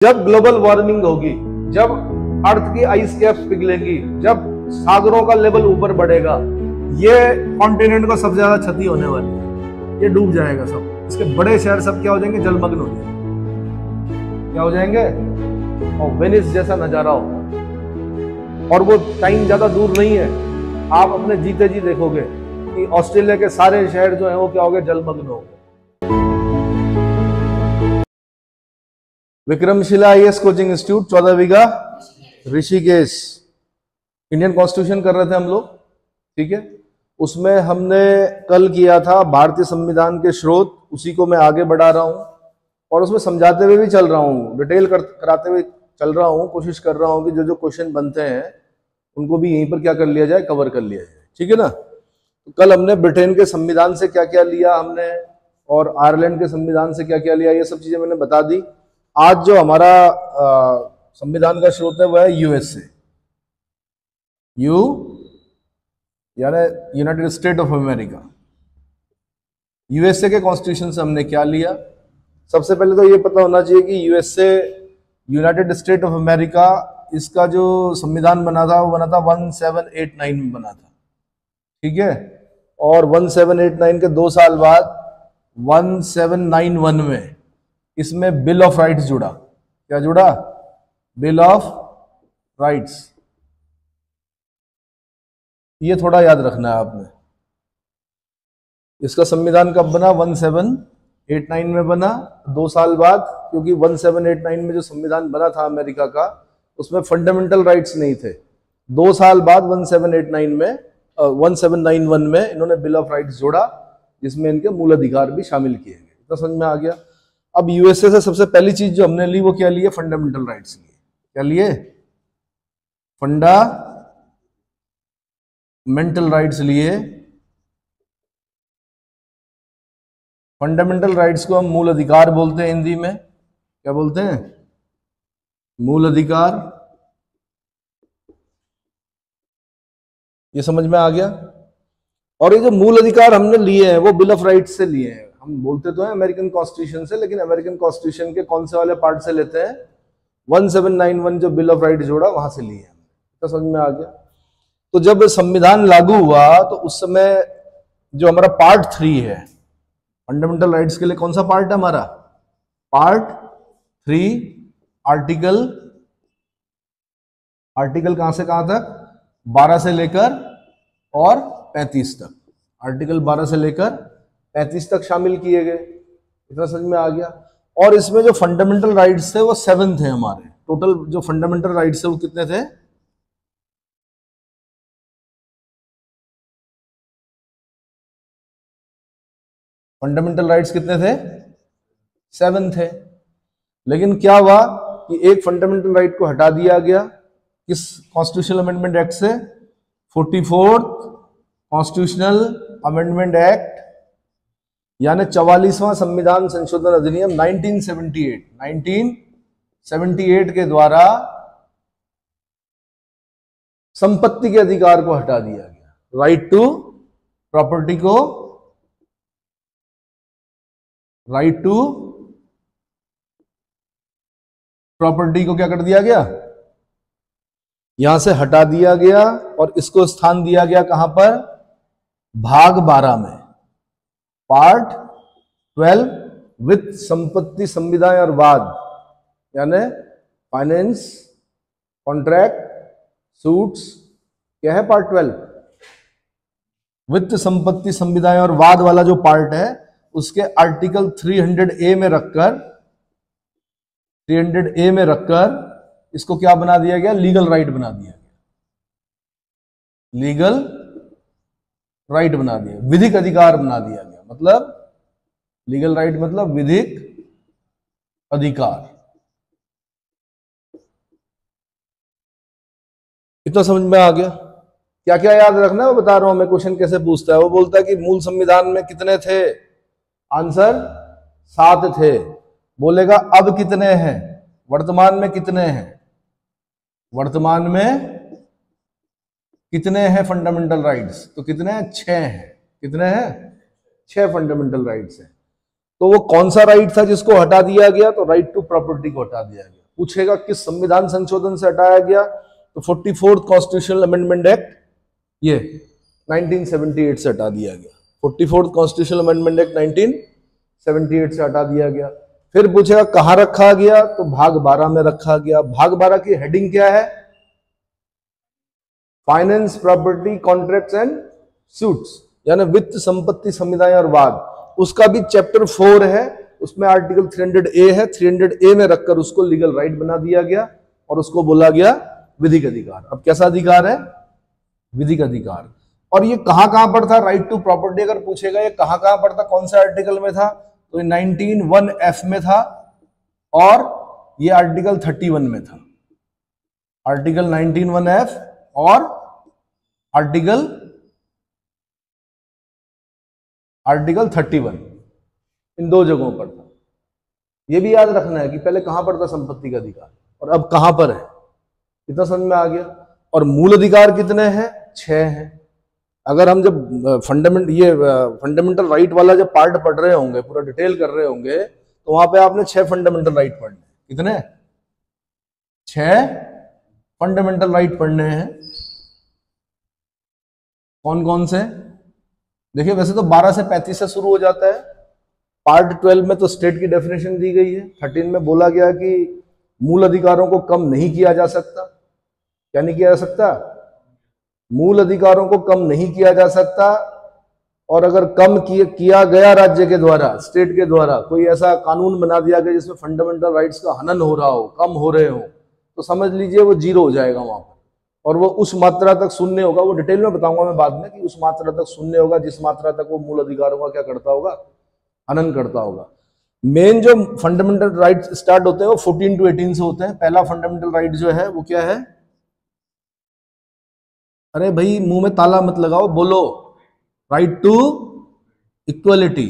जब global warming होगी, जब अर्थ की आइस कैप्स पिघलेंगी, जब सागरों का लेवल ऊपर बढ़ेगा, ये कॉन्टिनेंट को सबसे ज्यादा क्षति होने वाली है। ये डूब जाएगा सब। इसके बड़े शहर सब क्या हो जाएंगे? जलमग्न हो जाएंगे। क्या हो जाएंगे? और वेनिस जैसा नजारा होगा। और वो टाइम ज्यादा दूर नहीं है, आप अपने जीते जी देखोगे कि ऑस्ट्रेलिया के सारे शहर जो है वो क्या हो गए? जलमग्न हो गए। विक्रमशिला आईएएस कोचिंग इंस्टीट्यूट, 14 बीघा, ऋषिकेश। इंडियन कॉन्स्टिट्यूशन कर रहे थे हम लोग, ठीक है। उसमें हमने कल किया था भारतीय संविधान के स्रोत, उसी को मैं आगे बढ़ा रहा हूं और उसमें समझाते हुए भी चल रहा हूं, डिटेल कराते हुए चल रहा हूं। कोशिश कर रहा हूं कि जो जो क्वेश्चन बनते हैं उनको भी यहीं पर क्या कर लिया जाए? कवर कर लिया जाए, ठीक है ना। तो कल हमने ब्रिटेन के संविधान से क्या क्या लिया हमने, और आयरलैंड के संविधान से क्या क्या लिया, ये सब चीजें मैंने बता दी। आज जो हमारा संविधान का स्रोत है वह है यूएसए, यानी United state of America. USA के कॉन्स्टिट्यूशन से हमने क्या लिया? सबसे पहले तो ये पता होना चाहिए कि USA, United state of America, इसका जो संविधान बना था वो बना था 1789 में बना था, ठीक है। और 1789 के 2 साल बाद 1791 में इसमें बिल ऑफ राइट्स जुड़ा। क्या जुड़ा? Bill of rights. ये थोड़ा याद रखना है आपने। इसका संविधान कब बना? 1789 में बना, 2 साल बाद, क्योंकि 1789 में जो संविधान बना था अमेरिका का, उसमें फंडामेंटल राइट्स नहीं थे। 2 साल बाद 1791 में इन्होंने बिल ऑफ राइट्स जोड़ा, जिसमें इनके मूल अधिकार भी शामिल किए गए। इतना समझ में आ गया। अब यूएसए से सबसे पहली चीज जो हमने ली वो क्या लिए? फंडामेंटल राइट्स लिए। क्या लिए? फंडामेंटल राइट्स लिए। फंडामेंटल राइट्स को हम मूल अधिकार बोलते हैं हिंदी में। क्या बोलते हैं? मूल अधिकार। ये समझ में आ गया। और ये जो मूल अधिकार हमने लिए हैं वो बिल ऑफ राइट्स से लिए हैं। हम बोलते तो हैं अमेरिकन कॉन्स्टिट्यूशन से, लेकिन अमेरिकन कॉन्स्टिट्यूशन के कौन से वाले पार्ट से लेते हैं? 1791 जो बिल ऑफ राइट्स जोड़ा वहां से लिए हैं। तो समझ में आ गया। तो जब संविधान लागू हुआ तो उस समय जो हमारा पार्ट 3 है फंडामेंटल राइट्स के लिए, कौन सा पार्ट है हमारा? पार्ट 3, आर्टिकल कहां से कहां तक? 12 से लेकर और 35 तक। आर्टिकल 12 से लेकर 35 तक शामिल किए गए। इतना समझ में आ गया। और इसमें जो फंडामेंटल राइट्स थे वो 7 थे हमारे। टोटल जो फंडामेंटल राइट्स थे वो कितने थे? फंडामेंटल राइट्स कितने थे? 7 थे। लेकिन क्या हुआ कि एक फंडामेंटल राइट को हटा दिया गया। किस कॉन्स्टिट्यूशनल अमेंडमेंट एक्ट से? 44th कॉन्स्टिट्यूशनल अमेंडमेंट एक्ट, यानी 44वां संविधान संशोधन अधिनियम 1978 के द्वारा संपत्ति के अधिकार को हटा दिया गया। राइट टू प्रॉपर्टी को, राइट टू प्रॉपर्टी को क्या कर दिया गया? यहां से हटा दिया गया और इसको स्थान दिया गया कहां पर? भाग 12 में, पार्ट 12 विथ संपत्ति, संविदा और वाद, यानी फाइनेंस, कॉन्ट्रैक्ट, सूट्स। क्या है पार्ट 12? वित्त, संपत्ति, संविदाएं और वाद वाला जो पार्ट है उसके आर्टिकल 300A में रखकर इसको क्या बना दिया गया? लीगल राइट बना दिया गया। लीगल राइट बना दिया, विधिक अधिकार बना दिया गया। मतलब लीगल राइट मतलब विधिक अधिकार। इतना समझ में आ गया। क्या क्या याद रखना है वो बता रहा हूं मैं। क्वेश्चन कैसे पूछता है? वो बोलता है कि मूल संविधान में कितने थे? आंसर 7 थे। बोलेगा अब कितने हैं? वर्तमान में कितने हैं? वर्तमान में कितने हैं फंडामेंटल राइट्स? तो कितने हैं? 6 हैं। कितने हैं? 6 फंडामेंटल राइट्स हैं। तो वो कौन सा राइट था जिसको हटा दिया गया? तो राइट टू प्रॉपर्टी को हटा दिया गया। पूछेगा किस संविधान संशोधन से हटाया गया, तो 44th कॉन्स्टिट्यूशनल अमेंडमेंट एक्ट ये 1978 से हटा दिया गया। 44th कॉन्स्टिट्यूशनल अमेंडमेंट एक्ट 1978 से हटा दिया गया। फिर पूछेगा कहां रखा गया, तो भाग 12 में रखा गया। भाग 12 की हेडिंग क्या है? Finance, property, contracts and suits, यानी वित्त, संपत्ति, समुदाय और वाद। उसका भी चैप्टर 4 है, उसमें आर्टिकल 300A है। 300A में रखकर उसको लीगल राइट बना दिया गया और उसको बोला गया विधिक अधिकार। अब कैसा अधिकार है? विधिक अधिकार। और ये कहां कहां पर था? राइट टू प्रॉपर्टी अगर पूछेगा ये कहां कहां पर था, कौन से आर्टिकल में था, तो 19(1)(f) में था और ये आर्टिकल 31 में था। आर्टिकल 19(1)(f) और आर्टिकल 31 इन दो जगहों पर था। ये भी याद रखना है कि पहले कहां पर था संपत्ति का अधिकार और अब कहां पर है। इतना समझ में आ गया। और मूल अधिकार कितने हैं? 6 हैं। अगर हम जब फंडामेंटल राइट वाला जब पार्ट पढ़ रहे होंगे, पूरा डिटेल कर रहे होंगे, तो वहां पे आपने 6 फंडामेंटल राइट पढ़ने। कितने? 6 फंडामेंटल राइट पढ़ने हैं। कौन कौन से? देखिए वैसे तो 12 से 35 से शुरू हो जाता है। पार्ट 12 में तो स्टेट की डेफिनेशन दी गई है। 13 में बोला गया कि मूल अधिकारों को कम नहीं किया जा सकता। क्या नहीं किया जा सकता? मूल अधिकारों को कम नहीं किया जा सकता। और अगर कम किया गया राज्य के द्वारा, स्टेट के द्वारा कोई ऐसा कानून बना दिया गया जिसमें फंडामेंटल राइट्स का हनन हो रहा हो, कम हो रहे हो, तो समझ लीजिए वो 0 हो जाएगा वहां पर। और वो उस मात्रा तक शून्य होगा। वो डिटेल में बताऊंगा मैं बाद में कि उस मात्रा तक शून्य होगा जिस मात्रा तक वो मूल अधिकारों का क्या करता होगा? हनन करता होगा। मेन जो फंडामेंटल राइट्स स्टार्ट होते हैं वो 14 to 18 से होते हैं। पहला फंडामेंटल राइट जो है वो क्या है? अरे भाई मुंह में ताला मत लगाओ, बोलो। Right to equality.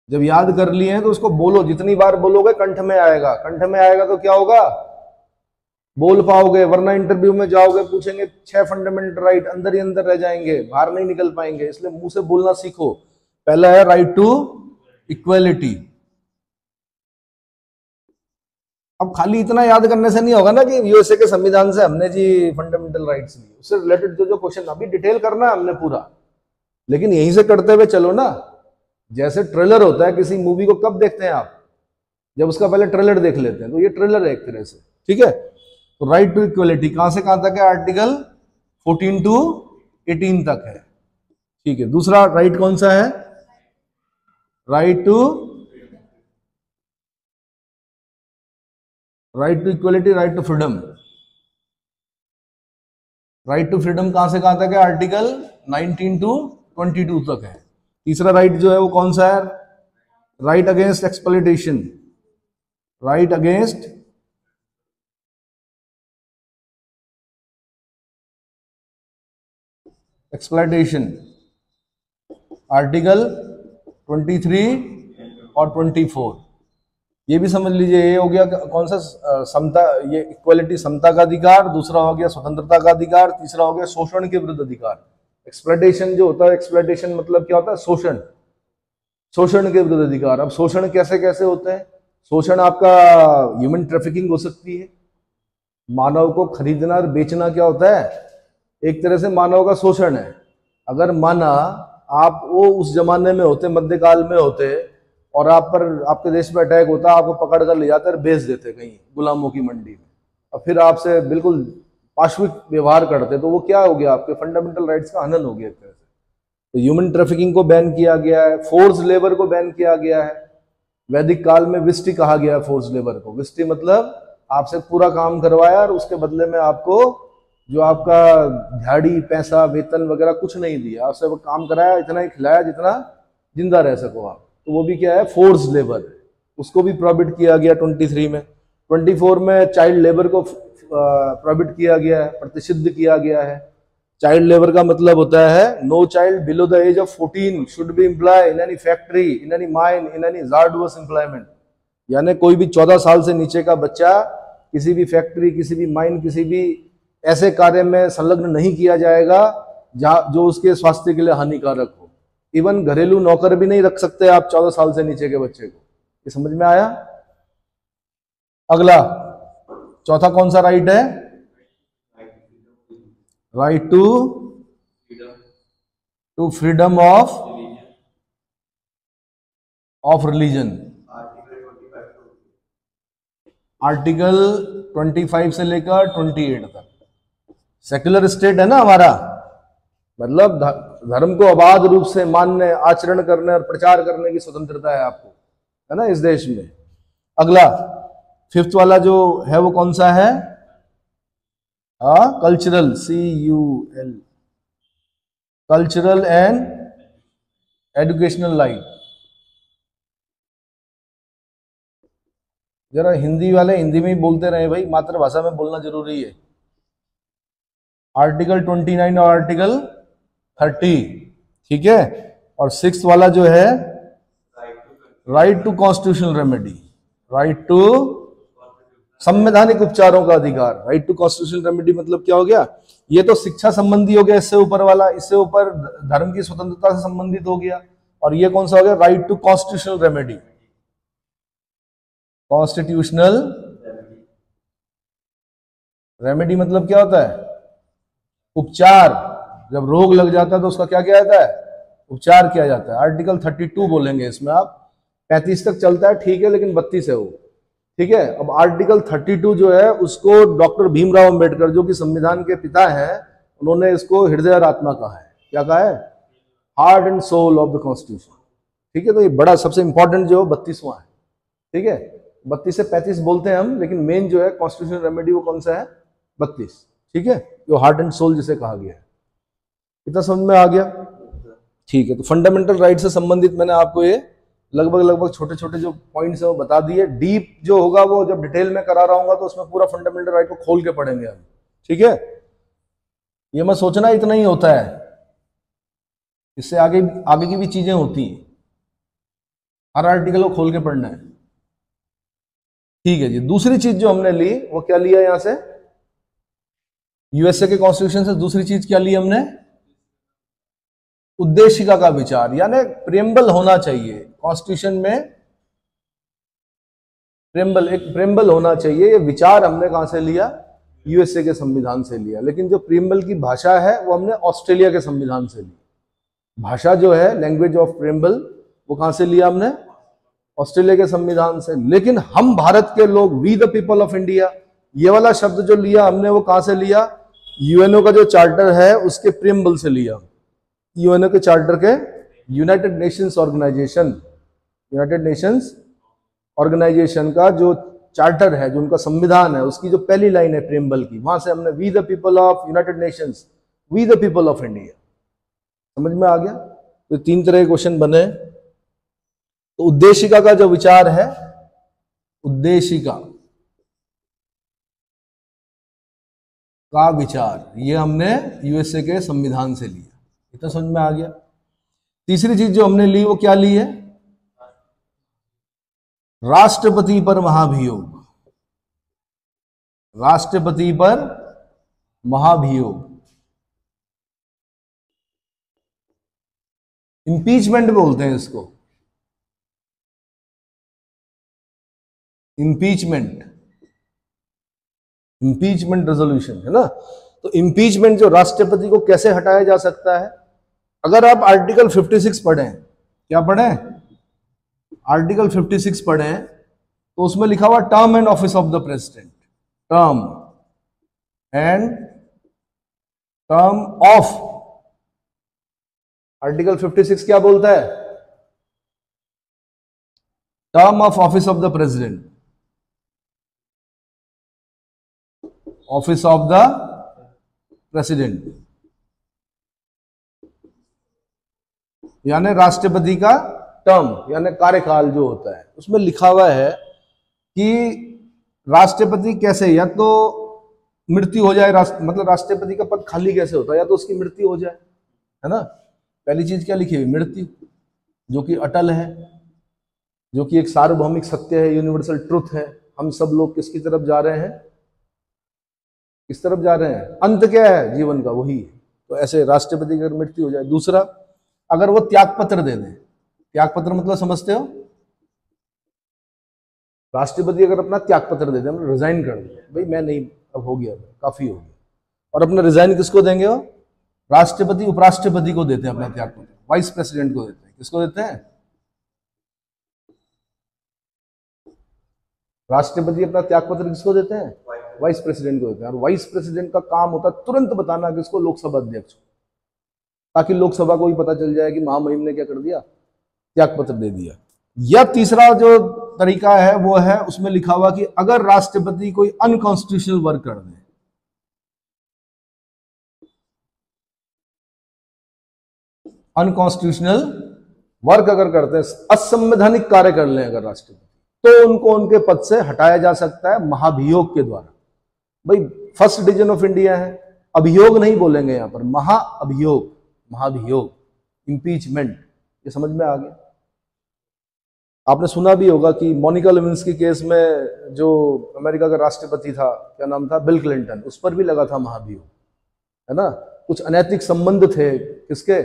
जब याद कर लिए हैं तो उसको बोलो। जितनी बार बोलोगे कंठ में आएगा। कंठ में आएगा तो क्या होगा? बोल पाओगे। वरना इंटरव्यू में जाओगे, पूछेंगे 6 फंडामेंटल राइट, अंदर ही अंदर रह जाएंगे, बाहर नहीं निकल पाएंगे। इसलिए मुंह से बोलना सीखो। पहला है राइट टू इक्वलिटी। अब खाली इतना याद करने से नहीं होगा ना कि यूएसए के संविधान से हमने जी फंडामेंटल राइट्स लिए। उससे रिलेटेड जो क्वेश्चन अभी डिटेल करना है हमने पूरा, लेकिन यहीं से करते हुए चलो ना। जैसे ट्रेलर होता है किसी मूवी को, कब देखते हैं आप? जब उसका पहले ट्रेलर देख लेते हैं। तो ये ट्रेलर है एक तरह से, ठीक है। तो राइट टू इक्वलिटी कहां से कहां तक है? आर्टिकल 14 to 18 तक है, ठीक है। दूसरा राइट कौन सा है? Right to equality, right to freedom. Right to freedom कहां से कहां तक है? आर्टिकल 19 to 22 तक है। तीसरा राइट जो है वो कौन सा है? Right against exploitation. Right against exploitation, article 23 और 24। ये भी समझ लीजिए। ये हो गया कौन सा? समता, ये इक्वलिटी, समता का अधिकार। दूसरा हो गया स्वतंत्रता का अधिकार। तीसरा हो गया शोषण के विरुद्ध अधिकार। एक्सप्लॉइटेशन जो होता है, एक्सप्लॉइटेशन मतलब क्या होता है? शोषण। शोषण के विरुद्ध अधिकार। अब शोषण कैसे कैसे होते हैं? शोषण आपका ह्यूमन ट्रैफिकिंग हो सकती है। मानव को खरीदना और बेचना क्या होता है? एक तरह से मानव का शोषण है। अगर माना आप वो उस जमाने में होते, मध्यकाल में होते, और आप पर, आपके देश में अटैक होता, आपको पकड़ कर ले जाते और बेच देते कहीं गुलामों की मंडी में, और फिर आपसे बिल्कुल पाशविक व्यवहार करते, तो वो क्या हो गया? आपके फंडामेंटल राइट्स का हनन हो गया एक तरह से। तो ह्यूमन ट्रैफिकिंग को बैन किया गया है। फोर्स लेबर को बैन किया गया है। वैदिक काल में विष्टि कहा गया है फोर्स लेबर को। विष्टि मतलब आपसे पूरा काम करवाया और उसके बदले में आपको जो आपका दिहाड़ी, पैसा, वेतन वगैरह कुछ नहीं दिया, आपसे वो काम कराया, इतना ही खिलाया जितना जिंदा रह सको आप। तो वो भी क्या है? Force labour. उसको भी प्रोहिबिट किया गया 23 में। 24 में चाइल्ड लेबर को प्रोहिबिट किया गया है, प्रतिषिद्ध किया गया है। चाइल्ड लेबर का मतलब होता है no child below the age of 14 should be employ in any factory, in any mine, in any hard work employment. यानी कोई भी 14 साल से नीचे का बच्चा किसी भी फैक्ट्री, किसी भी माइन, किसी भी ऐसे कार्य में संलग्न नहीं किया जाएगा जो उसके स्वास्थ्य के लिए हानिकारक हो। इवन घरेलू नौकर भी नहीं रख सकते आप 14 साल से नीचे के बच्चे को। ये समझ में आया? अगला चौथा कौन सा राइट है? Right to freedom of religion. Article 25 से लेकर 28 तक सेक्युलर स्टेट है ना हमारा, मतलब धर्म को अबाध रूप से मानने, आचरण करने और प्रचार करने की स्वतंत्रता है आपको, है ना, इस देश में। अगला फिफ्थ वाला जो है वो कौन सा है? Cultural, CUL, cultural and educational life. जरा हिंदी वाले हिंदी में ही बोलते रहे भाई, मातृभाषा में बोलना जरूरी है। आर्टिकल 29 और आर्टिकल 30, ठीक है। और सिक्स वाला जो है right to constitutional remedy, right to संवैधानिक उपचारों का अधिकार। राइट टू कॉन्स्टिट्यूशनल रेमेडी मतलब क्या हो गया? ये तो शिक्षा संबंधी हो गया, इससे ऊपर वाला, इससे ऊपर धर्म की स्वतंत्रता से संबंधित हो गया। और ये कौन सा हो गया? Right to constitutional remedy. Constitutional remedy मतलब क्या होता है? उपचार। जब रोग लग जाता है तो उसका क्या किया जाता है? उपचार किया जाता है। आर्टिकल 32 बोलेंगे इसमें आप, 35 तक चलता है, ठीक है, लेकिन 32 है वो, ठीक है। अब आर्टिकल 32 जो है उसको डॉक्टर भीमराव अंबेडकर, जो कि संविधान के पिता हैं, उन्होंने इसको हृदय और आत्मा कहा है। क्या कहा है? Heart and soul of the constitution, ठीक है। तो ये बड़ा सबसे इंपॉर्टेंट जो 32वां है, ठीक है। 32 से 35 बोलते हैं हम, लेकिन मेन जो है कॉन्स्टिट्यूशनल रेमेडी वो कौन सा है? 32, ठीक है, जो हार्ट एंड सोल जिसे कहा गया है। इतना समझ में आ गया? ठीक है। तो फंडामेंटल राइट से संबंधित मैंने आपको ये लगभग छोटे छोटे जो पॉइंट्स है वो बता दिए। डीप जो होगा वो जब डिटेल में करा रहा हूंगा तो उसमें पूरा फंडामेंटल राइट को खोल के पढ़ेंगे हम, ठीक है। ये मैं सोचना इतना ही होता है, इससे आगे आगे की भी चीजें होती हैं। हर आर्टिकल को खोल के पढ़ना है, ठीक है जी। दूसरी चीज जो हमने ली वो क्या लिया यहां से? यूएसए के कॉन्स्टिट्यूशन से दूसरी चीज क्या ली हमने? उद्देशिका का विचार, यानी प्रेम्बल होना चाहिए कॉन्स्टिट्यूशन में। एक प्रेम्बल होना चाहिए। ये विचार हमने कहां से लिया? यूएसए के संविधान से लिया। लेकिन जो प्रेम्बल की भाषा है वो हमने ऑस्ट्रेलिया के संविधान से ली। भाषा जो है, लैंग्वेज ऑफ प्रेम्बल, वो कहां से लिया हमने? ऑस्ट्रेलिया के संविधान से। लेकिन हम भारत के लोग, we the people of India, ये वाला शब्द जो लिया हमने वो कहां से लिया? यूएनओ का जो चार्टर है उसके प्रेम्बल से लिया। यूएनओ के चार्टर के, United Nations Organisation, United Nations Organisation का जो चार्टर है, जो उनका संविधान है, उसकी जो पहली लाइन है प्रेम्बल की, वहां से हमने we the people of United Nations, we the people of India. समझ में आ गया? तो 3 तरह के क्वेश्चन बने। तो उद्देशिका का जो विचार है, उद्देशिका का विचार, ये हमने यूएसए के संविधान से लिया। इतना समझ में आ गया? तीसरी चीज जो हमने ली वो क्या ली है? राष्ट्रपति पर महाभियोग। राष्ट्रपति पर महाभियोग, इंपीचमेंट बोलते हैं इसको, इंपीचमेंट, इंपीचमेंट रेजोल्यूशन, है ना। तो इंपीचमेंट जो राष्ट्रपति को कैसे हटाया जा सकता है? अगर आप आर्टिकल 56 पढ़ें, क्या पढ़ें? आर्टिकल 56 पढ़ें तो उसमें लिखा हुआ term and office of the president, term and term of. Article 56 क्या बोलता है? Term of office of the president, office of the president, यानी राष्ट्रपति का टर्म यानी कार्यकाल जो होता है, उसमें लिखा हुआ है कि राष्ट्रपति कैसे, या तो मृत्यु हो जाए, मतलब राष्ट्रपति का पद खाली कैसे होता है? या तो उसकी मृत्यु हो जाए, है ना। पहली चीज क्या लिखी हुई? मृत्यु, जो कि अटल है, जो कि एक सार्वभौमिक सत्य है, यूनिवर्सल ट्रुथ है। हम सब लोग किसकी तरफ जा रहे हैं? किस तरफ जा रहे हैं? अंत क्या है जीवन का? वही। तो ऐसे राष्ट्रपति की अगर मृत्यु हो जाए। दूसरा, अगर वो त्यागपत्र दे दें, त्यागपत्र मतलब समझते हो? राष्ट्रपति अगर अपना त्याग पत्र दे दे, मतलब रिजाइन कर दे, भाई मैं नहीं, अब हो गया, काफी हो गया, और अपना रिजाइन किसको देंगे? वो राष्ट्रपति उपराष्ट्रपति को देते हैं अपना त्याग पत्र, वाइस प्रेसिडेंट को देते हैं। किसको देते हैं? राष्ट्रपति अपना त्याग पत्र किसको देते हैं? वाइस प्रेसिडेंट को देते हैं। और वाइस प्रेसिडेंट का काम होता है तुरंत बताना किसको? लोकसभा अध्यक्ष को, ताकि लोकसभा को भी पता चल जाए कि महामहिम ने क्या कर दिया, त्याग पत्र दे दिया। या तीसरा जो तरीका है वो है, उसमें लिखा हुआ कि अगर राष्ट्रपति कोई अनकॉन्स्टिट्यूशनल वर्क कर दे, अनकॉन्स्टिट्यूशनल वर्क अगर करते हैं, असंवैधानिक कार्य कर लें अगर राष्ट्रपति, तो उनको उनके पद से हटाया जा सकता है महाभियोग के द्वारा। भाई फर्स्ट डिवीजन ऑफ इंडिया है, अभियोग नहीं बोलेंगे यहां पर, महाअभियोग, महाभियोग, इंपीचमेंट, ये समझ में आ गया। आपने सुना भी होगा कि मोनिका लेविन्स्की केस में जो अमेरिका का राष्ट्रपति था, क्या नाम था, बिल क्लिंटन, उस पर भी लगा था महाभियोग, है ना। कुछ अनैतिक संबंध थे किसके?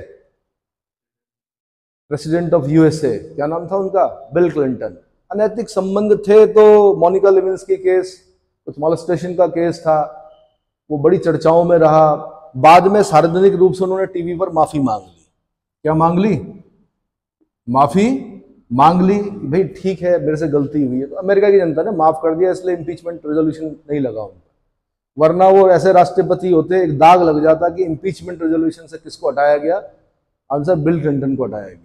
प्रेसिडेंट ऑफ यूएसए, क्या नाम था उनका? Bill Clinton. अनैतिक संबंध थे, तो मोनिका लेविन्स्की केस कुछ मॉलेस्टेशन का केस था, वो बड़ी चर्चाओं में रहा। बाद में सार्वजनिक रूप से उन्होंने टीवी पर माफी मांग ली। क्या मांग ली? माफी मांग ली, भाई ठीक है मेरे से गलती हुई है, तो अमेरिका की जनता ने माफ कर दिया, इसलिए इंपीचमेंट रेजोल्यूशन नहीं लगा उनका। वरना वो ऐसे राष्ट्रपति होते, एक दाग लग जाता कि इंपीचमेंट रेजोल्यूशन से किसको हटाया गया? आंसर, बिल क्लिंटन को हटाया गया।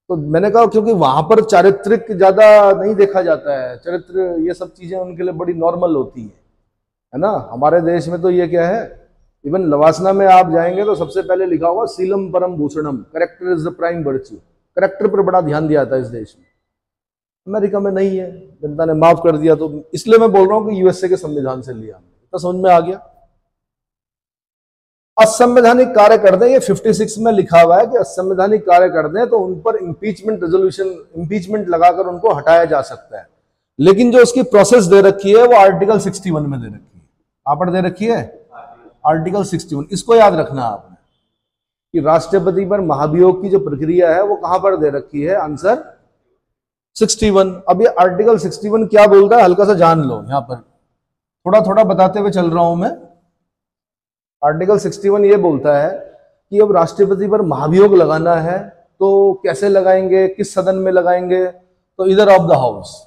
तो मैंने कहा क्योंकि वहां पर चारित्रिक ज्यादा नहीं देखा जाता है, चरित्र ये सब चीजें उनके लिए बड़ी नॉर्मल होती है ना। हमारे देश में तो ये क्या है, इवन लवासना में आप जाएंगे तो सबसे पहले लिखा होगा सीलम परम भूषणम, character is the prime virtue. Character पर बड़ा ध्यान दिया था इस देश में, अमेरिका में नहीं है, जनता ने माफ कर दिया। तो इसलिए मैं बोल रहा हूं कि यूएसए के संविधान से लिया, तो समझ में आ गया। असंवैधानिक कार्य कर दें, ये 56 में लिखा हुआ है कि असंवैधानिक कार्य कर दें तो उन पर इंपीचमेंट रेजोल्यूशन, इंपीचमेंट लगाकर उनको हटाया जा सकता है। लेकिन जो उसकी प्रोसेस दे रखी है वो आर्टिकल 61 में दे रखी है। आप पर दे रखी है आर्टिकल 61। इसको याद रखना आपने कि राष्ट्रपति पर महाभियोग की जो प्रक्रिया है वो कहां पर दे रखी है? आंसर 61। अब ये आर्टिकल 61 क्या बोलता है, हल्का सा जान लो, यहां पर थोड़ा थोड़ा बताते हुए चल रहा हूं मैं। आर्टिकल 61 ये बोलता है कि अब राष्ट्रपति पर महाभियोग लगाना है तो कैसे लगाएंगे, किस सदन में लगाएंगे? तो इधर ऑफ द हाउस।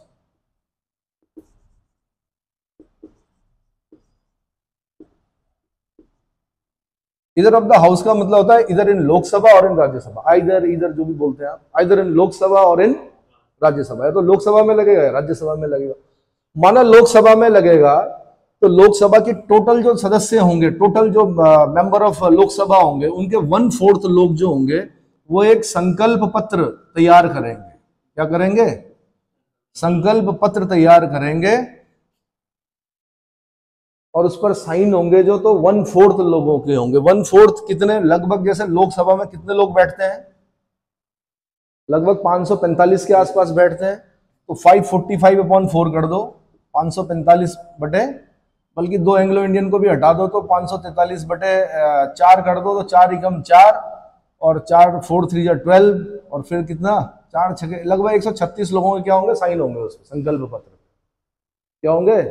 इधर ऑफ द हाउस का मतलब होता है इधर इन लोकसभा और इन राज्यसभा, आइदर इधर जो भी बोलते हैं आप, आइदर इन लोकसभा और इन राज्यसभा। तो लोकसभा में लगेगा, राज्यसभा में लगेगा। माना लोकसभा में लगेगा तो लोकसभा की टोटल जो सदस्य होंगे, टोटल जो मेंबर ऑफ लोकसभा होंगे, उनके 1/4 लोग जो होंगे वो एक संकल्प पत्र तैयार करेंगे। क्या करेंगे? संकल्प पत्र तैयार करेंगे और उस पर साइन होंगे जो, तो 1/4 लोगों के होंगे। 1/4 कितने? लगभग जैसे लोकसभा में कितने लोग बैठते हैं? लगभग 545 के आसपास बैठते हैं। तो 545/4 कर दो, 545 बटे, बल्कि 2 एंग्लो इंडियन को भी हटा दो तो 543/4 कर दो, तो 4 एकम 4 और 4 4 3 12, और फिर कितना? 4 6, लगभग 136 लोगों के क्या होंगे? साइन होंगे उसमें, संकल्प पत्र। क्या होंगे?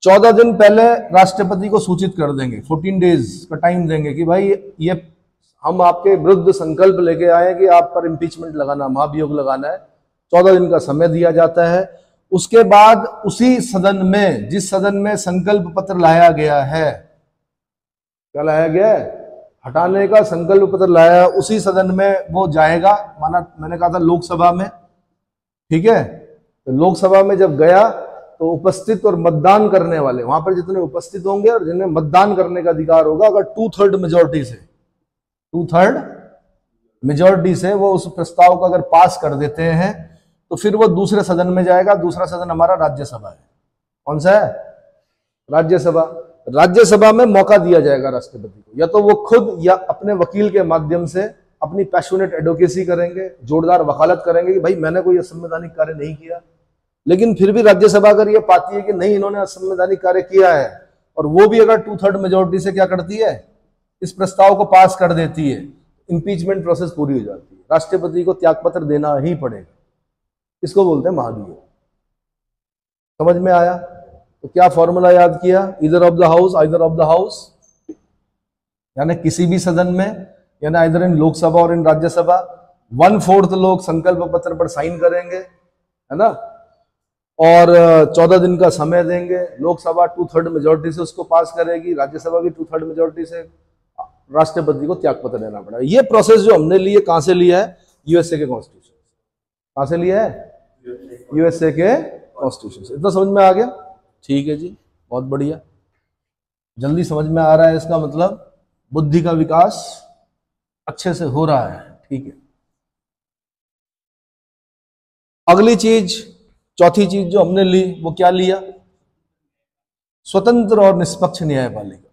14 दिन पहले राष्ट्रपति को सूचित कर देंगे, 14 डेज का टाइम देंगे कि भाई ये हम आपके विरुद्ध संकल्प लेके आए कि आप पर इंपीचमेंट लगाना, महाभियोग लगाना है। 14 दिन का समय दिया जाता है। उसके बाद उसी सदन में, जिस सदन में संकल्प पत्र लाया गया है, क्या लाया गया है? हटाने का संकल्प पत्र लाया, उसी सदन में वो जाएगा। माना मैंने कहा था लोकसभा में, ठीक है, तो लोकसभा में जब गया तो उपस्थित और मतदान करने वाले, वहां पर जितने उपस्थित होंगे और जिन्हें मतदान करने का अधिकार होगा, अगर 2/3 मेजोरिटी से, 2/3 मेजोरिटी से वो उस प्रस्ताव को अगर पास कर देते हैं तो फिर वो दूसरे सदन में जाएगा। दूसरा सदन हमारा राज्यसभा है। कौन सा है? राज्यसभा। राज्यसभा में मौका दिया जाएगा राष्ट्रपति को, या तो वो खुद या अपने वकील के माध्यम से अपनी पैशनेट एडवोकेसी करेंगे, जोरदार वकालत करेंगे कि भाई मैंने कोई असंवैधानिक कार्य नहीं किया। लेकिन फिर भी राज्यसभा अगर ये पाती है कि नहीं इन्होंने असंवैधानिक कार्य किया है, और वो भी अगर 2/3 मेजोरिटी से क्या करती है, इस प्रस्ताव को पास कर देती है, इंपीचमेंट प्रोसेस पूरी हो जाती है। राष्ट्रपति को त्यागपत्र देना ही पड़ेगा। इसको बोलते हैं महाभियोग। समझ में आया? तो क्या फॉर्मूला याद किया? Either of the house, either of the house, यानी किसी भी सदन में, यानी आइदर इन लोकसभा और इन राज्यसभा 1/4 लोग संकल्प पत्र पर साइन करेंगे, है ना, और 14 दिन का समय देंगे। लोकसभा 2/3 मेजोरिटी से उसको पास करेगी, राज्यसभा भी 2/3 मेजोरिटी से, राष्ट्रपति को त्याग पत्र देना पड़ेगा। ये प्रोसेस जो हमने लिए, कहां से लिया है? यूएसए के कॉन्स्टिट्यूशन। कहां से लिया है? यूएसए के कॉन्स्टिट्यूशन से। इतना समझ में आ गया? ठीक है जी, बहुत बढ़िया, जल्दी समझ में आ रहा है। इसका मतलब बुद्धि का विकास अच्छे से हो रहा है। ठीक है, अगली चीज, चौथी चीज जो हमने ली, वो क्या लिया? स्वतंत्र और निष्पक्ष न्यायपालिका।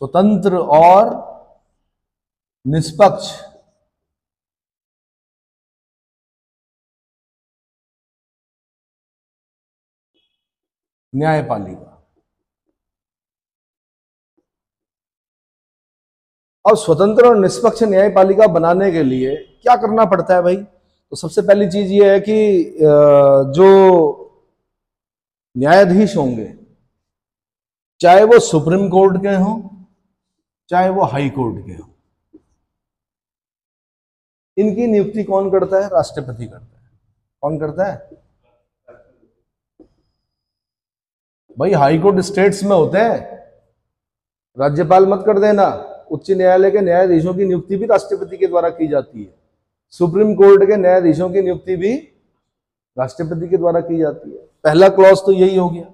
स्वतंत्र और निष्पक्ष न्यायपालिका। और स्वतंत्र और निष्पक्ष न्यायपालिका बनाने के लिए क्या करना पड़ता है भाई? तो सबसे पहली चीज ये है कि जो न्यायाधीश होंगे, चाहे वो सुप्रीम कोर्ट के हों, चाहे वो हाई कोर्ट के हों, इनकी नियुक्ति कौन करता है? राष्ट्रपति करता है। कौन करता है भाई? हाई कोर्ट स्टेट्स में होते हैं, राज्यपाल मत कर देना। उच्च न्यायालय के न्यायाधीशों की नियुक्ति भी राष्ट्रपति के द्वारा की जाती है। सुप्रीम कोर्ट के न्यायाधीशों की नियुक्ति भी राष्ट्रपति के द्वारा की जाती है। पहला क्लॉज तो यही हो गया।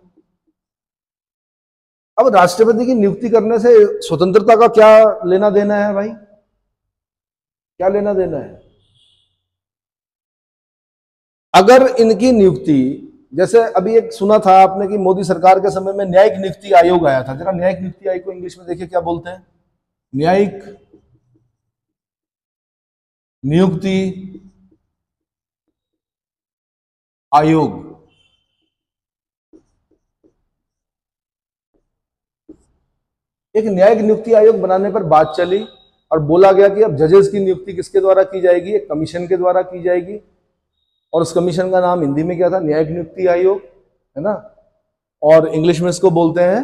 अब राष्ट्रपति की नियुक्ति करने से स्वतंत्रता का क्या लेना देना है भाई? क्या लेना देना है? अगर इनकी नियुक्ति, जैसे अभी एक सुना था आपने कि मोदी सरकार के समय में न्यायिक नियुक्ति आयोग आया था। जरा न्यायिक नियुक्ति आयोग को इंग्लिश में देखिए क्या बोलते हैं? न्यायिक नियुक्ति आयोग। एक न्यायिक नियुक्ति आयोग बनाने पर बात चली और बोला गया कि अब जजेस की नियुक्ति किसके द्वारा की जाएगी? एक कमीशन के द्वारा की जाएगी। और उस कमीशन का नाम हिंदी में क्या था? न्यायिक नियुक्ति आयोग, है ना, और इंग्लिश में इसको बोलते हैं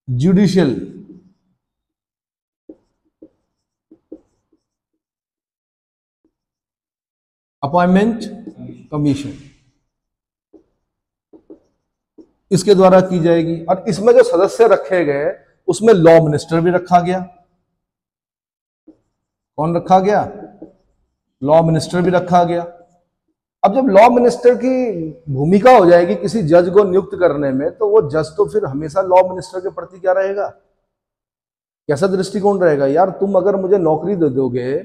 जुडिशियल अपॉइंटमेंट कमीशन, इसके द्वारा की जाएगी। और इसमें जो सदस्य रखे गए, उसमें लॉ मिनिस्टर भी रखा गया। कौन रखा गया? लॉ मिनिस्टर भी रखा गया। अब जब लॉ मिनिस्टर की भूमिका हो जाएगी किसी जज को नियुक्त करने में, तो वो जज तो फिर हमेशा लॉ मिनिस्टर के प्रति क्या रहेगा? कैसा दृष्टिकोण रहेगा? यार तुम अगर मुझे नौकरी दे दोगे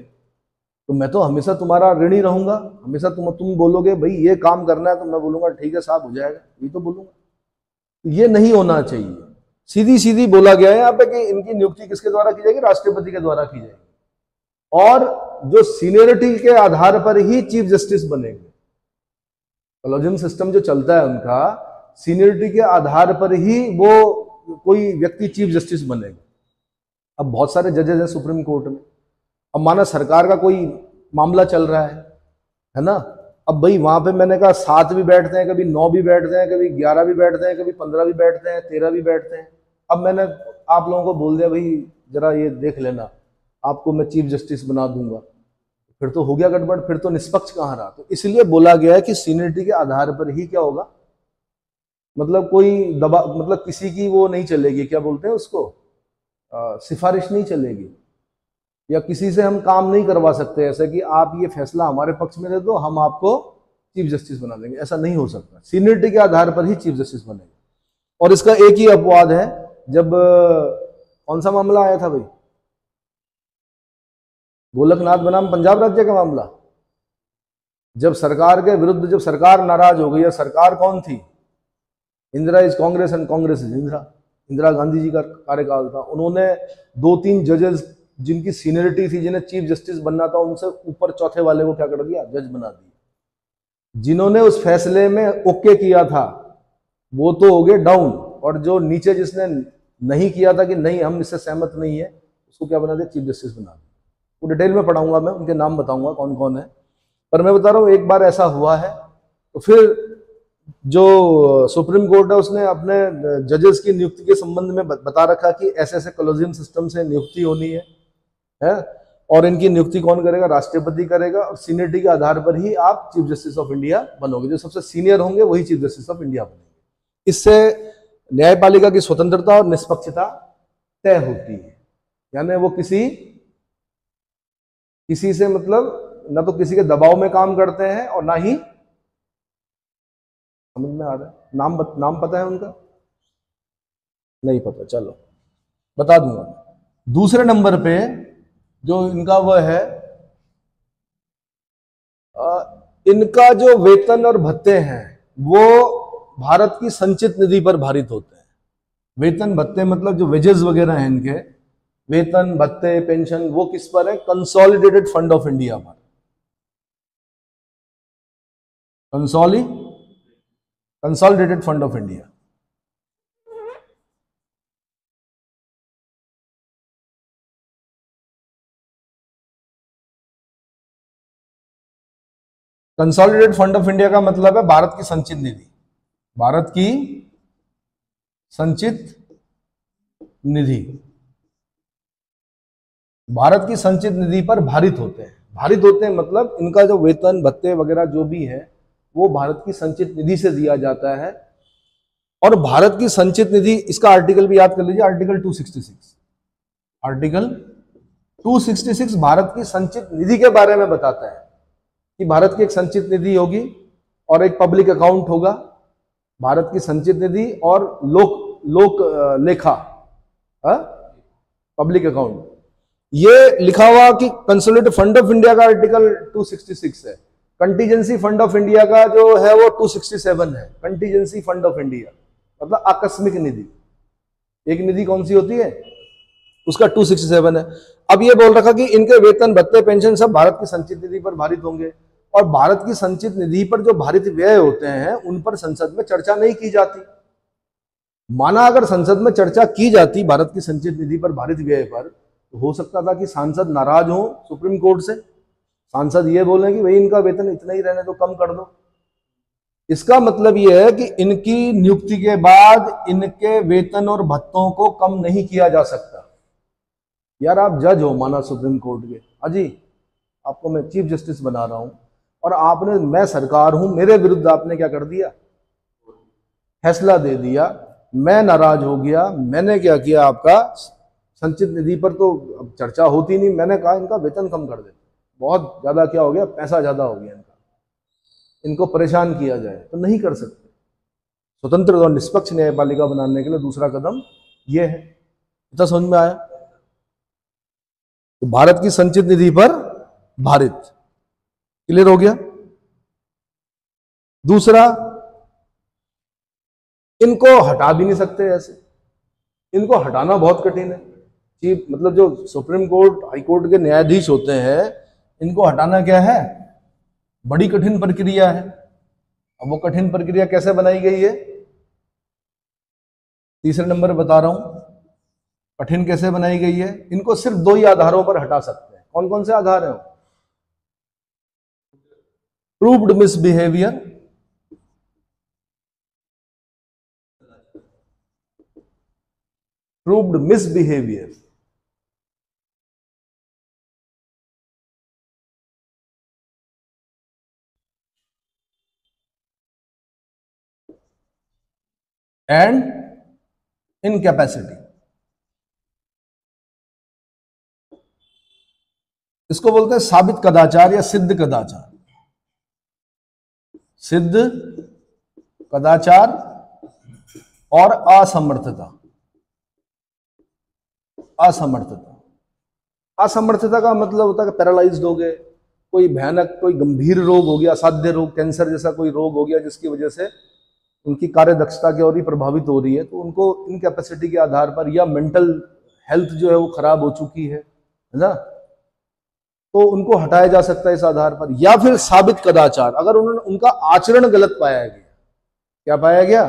तो मैं तो हमेशा तुम्हारा ऋणी रहूंगा। हमेशा तुम बोलोगे भाई ये काम करना है, तो मैं बोलूंगा ठीक है साहब, हो जाएगा, ये तो बोलूंगा। ये नहीं होना चाहिए। सीधी सीधी बोला गया है यहाँ पे कि इनकी नियुक्ति किसके द्वारा की जाएगी? राष्ट्रपति के द्वारा की जाएगी। और जो सीनियरिटी के आधार पर ही चीफ जस्टिस बनेंगे। कॉलेजियम सिस्टम जो चलता है उनका, सीनियरिटी के आधार पर ही वो कोई व्यक्ति चीफ जस्टिस बनेगा। अब बहुत सारे जजेस हैं सुप्रीम कोर्ट में। अब माना सरकार का कोई मामला चल रहा है ना, अब भाई वहां पे मैंने कहा 7 भी बैठते हैं, कभी 9 भी बैठते हैं, कभी 11 भी बैठते हैं, कभी 15 भी बैठते हैं, 13 भी बैठते हैं। अब मैंने आप लोगों को बोल दिया भाई जरा ये देख लेना, आपको मैं चीफ जस्टिस बना दूंगा, फिर तो हो गया गड़बड़, फिर तो निष्पक्ष कहाँ रहा। तो इसलिए बोला गया है कि सीनियरिटी के आधार पर ही क्या होगा, मतलब कोई दबाव, मतलब किसी की वो नहीं चलेगी, क्या बोलते हैं उसको, सिफारिश नहीं चलेगी, या किसी से हम काम नहीं करवा सकते ऐसे कि आप ये फैसला हमारे पक्ष में दे दो, हम आपको चीफ जस्टिस बना देंगे। ऐसा नहीं हो सकता। सीनियरिटी के आधार पर ही चीफ जस्टिस बनेगा। और इसका एक ही अपवाद है, जब कौन सा मामला आया था भाई, गोलकनाथ बनाम पंजाब राज्य का मामला, जब सरकार के विरुद्ध, जब सरकार नाराज हो गई, या सरकार कौन थी? Indira is Congress and Congress is Indira. Indira Gandhi ji का कार्यकाल था। उन्होंने 2-3 जजेस जिनकी सीनियरिटी थी, जिन्हें चीफ जस्टिस बनना था, उनसे ऊपर चौथे वाले को क्या कर दिया? जज बना दिया। जिन्होंने उस फैसले में ओके किया था वो तो हो गए डाउन, और जो नीचे जिसने नहीं किया था कि नहीं हम इससे सहमत नहीं है, उसको क्या बना दिया? चीफ जस्टिस बना दिया। वो डिटेल में पढ़ाऊंगा, मैं उनके नाम बताऊंगा कौन कौन है। पर मैं बता रहा हूं एक बार ऐसा हुआ है। तो फिर जो सुप्रीम कोर्ट है उसने अपने जजेस की नियुक्ति के संबंध में बता रखा कि ऐसे ऐसे कॉलेजियम सिस्टम से नियुक्ति होनी है और इनकी नियुक्ति कौन करेगा? राष्ट्रपति करेगा, और सीनियरिटी के आधार पर ही आप चीफ जस्टिस ऑफ इंडिया बनोगे। जो सबसे सीनियर होंगे वही चीफ जस्टिस ऑफ इंडिया बनेंगे। इससे न्यायपालिका की स्वतंत्रता और निष्पक्षता तय होती है, यानी वो किसी से मतलब ना तो किसी के दबाव में काम करते हैं और ना ही, समझ में आ रहा है? नाम पता है उनका? नहीं पता, चलो बता दूंगा। दूसरे नंबर पे जो इनका वो है, इनका जो वेतन और भत्ते हैं वो भारत की संचित निधि पर भारित होते हैं। वेतन भत्ते मतलब जो वेजेस वगैरह हैं इनके, वेतन भत्ते पेंशन, वो किस पर है? कंसोलिडेटेड फंड ऑफ इंडिया पर। Consolidated fund of India. Consolidated fund of India का मतलब है भारत की संचित निधि। भारत की संचित निधि, भारत की संचित निधि पर भारित होते हैं। भारित होते हैं मतलब इनका जो वेतन भत्ते वगैरह जो भी है वो भारत की संचित निधि से दिया जाता है। और भारत की संचित निधि, इसका आर्टिकल भी याद कर लीजिए, आर्टिकल 266। आर्टिकल 266 भारत की संचित निधि के बारे में बताता है कि भारत की एक संचित निधि होगी और एक पब्लिक अकाउंट होगा। भारत की संचित निधि और लोक लेखा, पब्लिक अकाउंट, ये लिखा हुआ कि कंसोलिडेटेड फंड ऑफ इंडिया का आर्टिकल 266 है। कंटीजेंसी फंड ऑफ इंडिया का जो है वो 267 है। कंटीजेंसी फंड ऑफ इंडिया मतलब आकस्मिक निधि। एक निधि कौन सी होती है? उसका 267 है। अब ये बोल रखा कि इनके वेतन भत्ते पेंशन सब भारत की संचित निधि पर भारित होंगे, और भारत की संचित निधि पर जो भारित व्यय होते हैं उन पर संसद में चर्चा नहीं की जाती। माना अगर संसद में चर्चा की जाती भारत की संचित निधि पर भारित व्यय पर, तो हो सकता था कि सांसद नाराज हो सुप्रीम कोर्ट से। सांसद ये बोले कि भाई इनका वेतन इतना ही रहने दो, कम कर दो। इसका मतलब यह है कि इनकी नियुक्ति के बाद इनके वेतन और भत्तों को कम नहीं किया जा सकता। यार आप जज हो माना सुप्रीम कोर्ट के, अजी आपको मैं चीफ जस्टिस बना रहा हूं और मैं सरकार हूं, मेरे विरुद्ध आपने क्या कर दिया? फैसला दे दिया। मैं नाराज हो गया, मैंने क्या किया? आपका संचित निधि पर तो अब चर्चा होती नहीं, मैंने कहा इनका वेतन कम कर दे। बहुत ज्यादा क्या हो गया? पैसा ज्यादा हो गया इनका, इनको परेशान किया जाए, तो नहीं कर सकते। स्वतंत्र और निष्पक्ष न्यायपालिका बनाने के लिए दूसरा कदम यह है। इतना समझ में आया? तो भारत की संचित निधि पर भारित, क्लियर हो गया? दूसरा, इनको हटा भी नहीं सकते ऐसे, इनको हटाना बहुत कठिन है। चीफ मतलब जो सुप्रीम कोर्ट हाई कोर्ट के न्यायाधीश होते हैं, इनको हटाना क्या है? बड़ी कठिन प्रक्रिया है। अब वो कठिन प्रक्रिया कैसे बनाई गई है? तीसरे नंबर बता रहा हूं कठिन कैसे बनाई गई है। इनको सिर्फ 2 ही आधारों पर हटा सकते हैं। कौन कौन से आधार हैं? Proved misbehaviour, proved misbehaviour, and incapacity. इसको बोलते हैं साबित कदाचार या सिद्ध कदाचार। सिद्ध कदाचार और असमर्थता। असमर्थता का मतलब होता है कि पैरालाइज्ड हो गए, कोई भयानक कोई गंभीर रोग हो गया, असाध्य रोग, कैंसर जैसा कोई रोग हो गया जिसकी वजह से उनकी कार्य दक्षता की ओर ही प्रभावित हो रही है, तो उनको इनकैपेसिटी के आधार पर, या मेंटल हेल्थ जो है वो खराब हो चुकी है ना, तो उनको हटाया जा सकता है इस आधार पर। या फिर साबित कदाचार, अगर उनका आचरण गलत पाया गया, क्या पाया गया?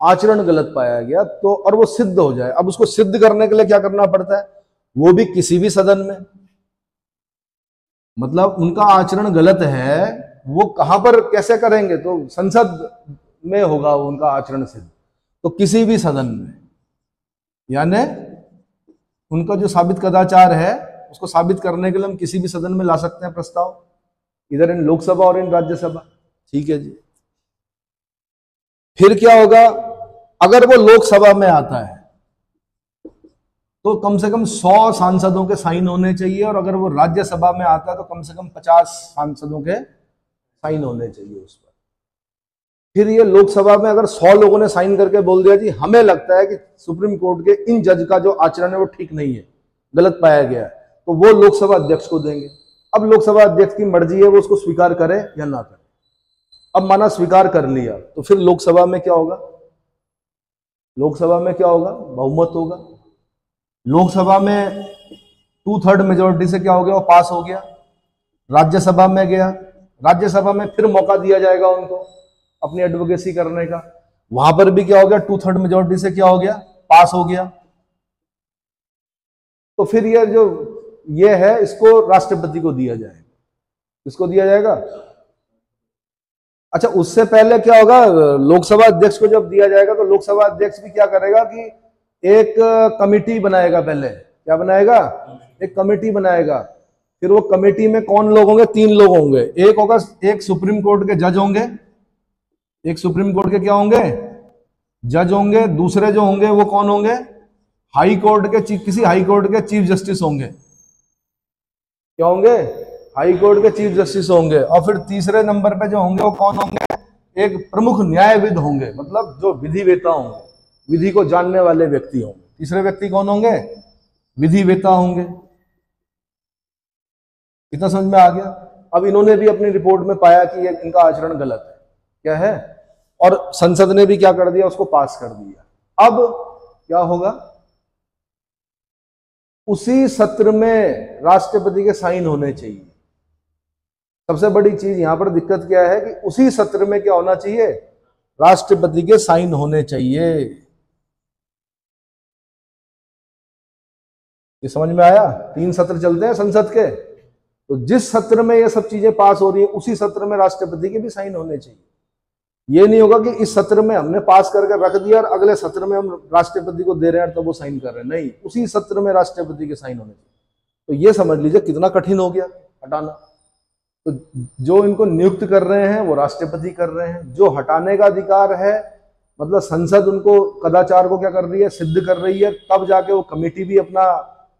आचरण गलत पाया गया, तो और वो सिद्ध हो जाए। अब उसको सिद्ध करने के लिए क्या करना पड़ता है? वो भी किसी भी सदन में, मतलब उनका आचरण गलत है, वो कहां पर कैसे करेंगे? तो संसद में होगा उनका आचरण सिद्ध। तो किसी भी सदन में, यानी उनका जो साबित कदाचार है उसको साबित करने के लिए हम किसी भी सदन में ला सकते हैं प्रस्ताव, इधर इन लोकसभा और इन राज्यसभा। ठीक है जी। फिर क्या होगा, अगर वो लोकसभा में आता है तो कम से कम 100 सांसदों के साइन होने चाहिए, और अगर वो राज्यसभा में आता है तो कम से कम 50 सांसदों के साइन होने चाहिए उस पर। फिर ये लोकसभा में अगर 100 लोगों ने साइन करके बोल दिया जी हमें लगता है कि सुप्रीम कोर्ट के इन जज का जो आचरण है वो ठीक नहीं है, गलत पाया गया है, तो वो लोकसभा अध्यक्ष को देंगे। अब लोकसभा अध्यक्ष की मर्जी है वो उसको स्वीकार करे या ना करे। अब माना स्वीकार कर लिया तो फिर लोकसभा में क्या होगा, लोकसभा में क्या होगा, बहुमत होगा। लोकसभा में 2/3 मेजोरिटी से क्या हो गया, वो पास हो गया। राज्यसभा में गया, राज्यसभा में फिर मौका दिया जाएगा उनको अपनी एडवोकेसी करने का, वहां पर भी क्या हो गया, 2/3 मेजोरिटी से क्या हो गया, पास हो गया। तो फिर ये है इसको राष्ट्रपति को दिया जाएगा। किसको दिया जाएगा? अच्छा, उससे पहले क्या होगा, लोकसभा अध्यक्ष को जब दिया जाएगा तो लोकसभा अध्यक्ष भी क्या करेगा कि एक कमेटी बनाएगा। पहले क्या बनाएगा, एक कमेटी बनाएगा। फिर वो कमेटी में कौन लोग होंगे, 3 लोग होंगे। एक होगा, एक सुप्रीम कोर्ट के जज होंगे, एक सुप्रीम कोर्ट के क्या होंगे, जज होंगे। दूसरे जो होंगे वो कौन होंगे, हाई कोर्ट के किसी हाई कोर्ट के चीफ जस्टिस होंगे। क्या होंगे, हाई कोर्ट के चीफ जस्टिस होंगे। और फिर तीसरे नंबर पे जो होंगे वो कौन होंगे, एक प्रमुख न्यायविद होंगे, मतलब जो विधिवेता होंगे, विधि को जानने वाले व्यक्ति होंगे। तीसरे व्यक्ति कौन होंगे, विधिवेता होंगे। इतना समझ में आ गया? अब इन्होंने भी अपनी रिपोर्ट में पाया कि ये इनका आचरण गलत है, क्या है, और संसद ने भी क्या कर दिया, उसको पास कर दिया। अब क्या होगा, उसी सत्र में राष्ट्रपति के साइन होने चाहिए। सबसे बड़ी चीज यहां पर दिक्कत क्या है कि उसी सत्र में क्या होना चाहिए, राष्ट्रपति के साइन होने चाहिए। ये समझ में आया? 3 सत्र चलते हैं संसद के, तो जिस सत्र में ये सब चीजें पास हो रही है उसी सत्र में राष्ट्रपति के भी साइन होने चाहिए। ये नहीं होगा कि इस सत्र में हमने पास करके रख दिया और अगले सत्र में हम राष्ट्रपति को दे रहे हैं तो वो साइन कर रहे हैं। नहीं, उसी सत्र में राष्ट्रपति के साइन होने चाहिए। तो ये समझ लीजिए कितना कठिन हो गया हटाना। तो जो इनको नियुक्त कर रहे हैं वो राष्ट्रपति कर रहे हैं, जो हटाने का अधिकार है मतलब संसद उनको कदाचार को क्या कर रही है, सिद्ध कर रही है। तब जाके वो कमेटी भी अपना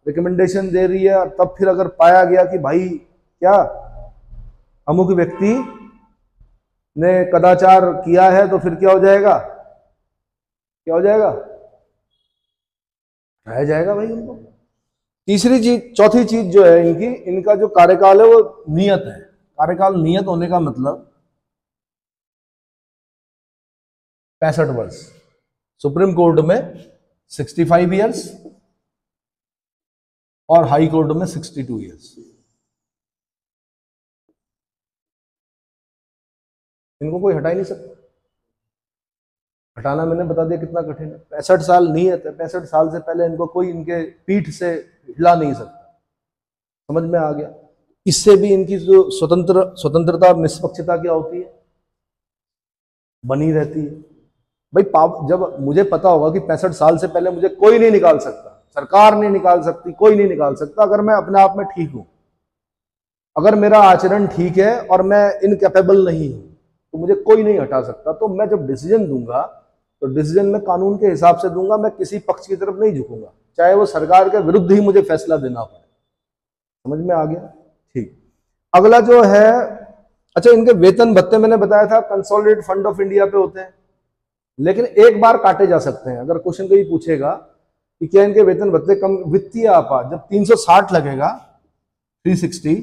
रिकमेंडेशन दे रही है। तब फिर अगर पाया गया कि भाई क्या अमुक व्यक्ति ने कदाचार किया है तो फिर क्या हो जाएगा, क्या हो जाएगा, रह जाएगा भाई उनको। तीसरी चीज, चौथी चीज जो है इनकी, इनका जो कार्यकाल है वो नियत है। कार्यकाल नियत होने का मतलब 65 वर्ष। सुप्रीम कोर्ट में 65 ईयर्स और हाई कोर्ट में 62 ईयर्स। इनको कोई हटा ही नहीं सकता। हटाना मैंने बता दिया कितना कठिन है। 65 साल नियत है, 65 साल से पहले इनको कोई इनके पीठ से हिला नहीं सकता। समझ में आ गया? इससे भी इनकी जो स्वतंत्रता और निष्पक्षता क्या होती है, बनी रहती है। भाई जब मुझे पता होगा कि 65 साल से पहले मुझे कोई नहीं निकाल सकता, सरकार नहीं निकाल सकती, कोई नहीं निकाल सकता, अगर मैं अपने आप में ठीक हूं, अगर मेरा आचरण ठीक है और मैं इनकैपेबल नहीं हूं, तो मुझे कोई नहीं हटा सकता। तो मैं जब डिसीजन दूंगा तो डिसीजन में कानून के हिसाब से दूंगा, मैं किसी पक्ष की तरफ नहीं झुकूंगा, चाहे वो सरकार के विरुद्ध ही मुझे फैसला देना पड़े। समझ में आ गया? ठीक। अगला जो है, अच्छा इनके वेतन भत्ते मैंने बताया था कंसोलिडेटेड फंड ऑफ इंडिया पे होते हैं, लेकिन एक बार काटे जा सकते हैं। अगर क्वेश्चन कोई पूछेगा कि क्या इनके वेतन भत्ते कम, वित्तीय आपात जब 360 लगेगा, 360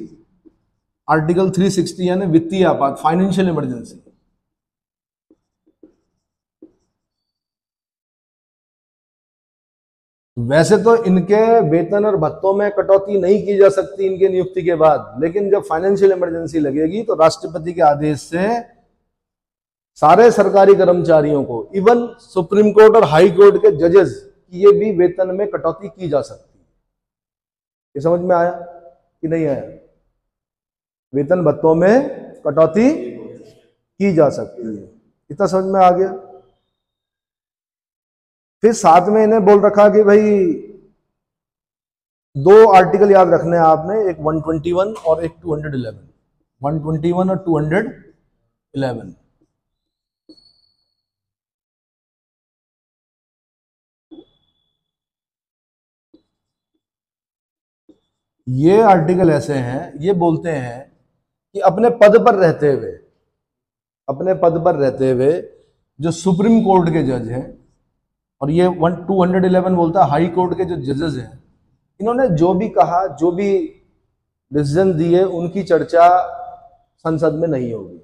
आर्टिकल 360 यानी वित्तीय आपात, फाइनेंशियल इमरजेंसी, वैसे तो इनके वेतन और भत्तों में कटौती नहीं की जा सकती इनके नियुक्ति के बाद, लेकिन जब फाइनेंशियल इमरजेंसी लगेगी तो राष्ट्रपति के आदेश से सारे सरकारी कर्मचारियों को, इवन सुप्रीम कोर्ट और हाई कोर्ट के जजेस की ये भी वेतन में कटौती की जा सकती है। ये समझ में आया कि नहीं आया? वेतन भत्तों में कटौती की जा सकती है। इतना समझ में आ गया। फिर साथ में इन्हें बोल रखा कि भाई दो आर्टिकल याद रखने हैं आपने, एक 121 और एक 211। 121 और 211। ये आर्टिकल ऐसे हैं, ये बोलते हैं कि अपने पद पर रहते हुए, अपने पद पर रहते हुए जो सुप्रीम कोर्ट के जज हैं, और ये 211 बोलता है हाई कोर्ट के जो जजेस हैं, इन्होंने जो भी कहा, जो भी डिसीजन दिए, उनकी चर्चा संसद में नहीं होगी।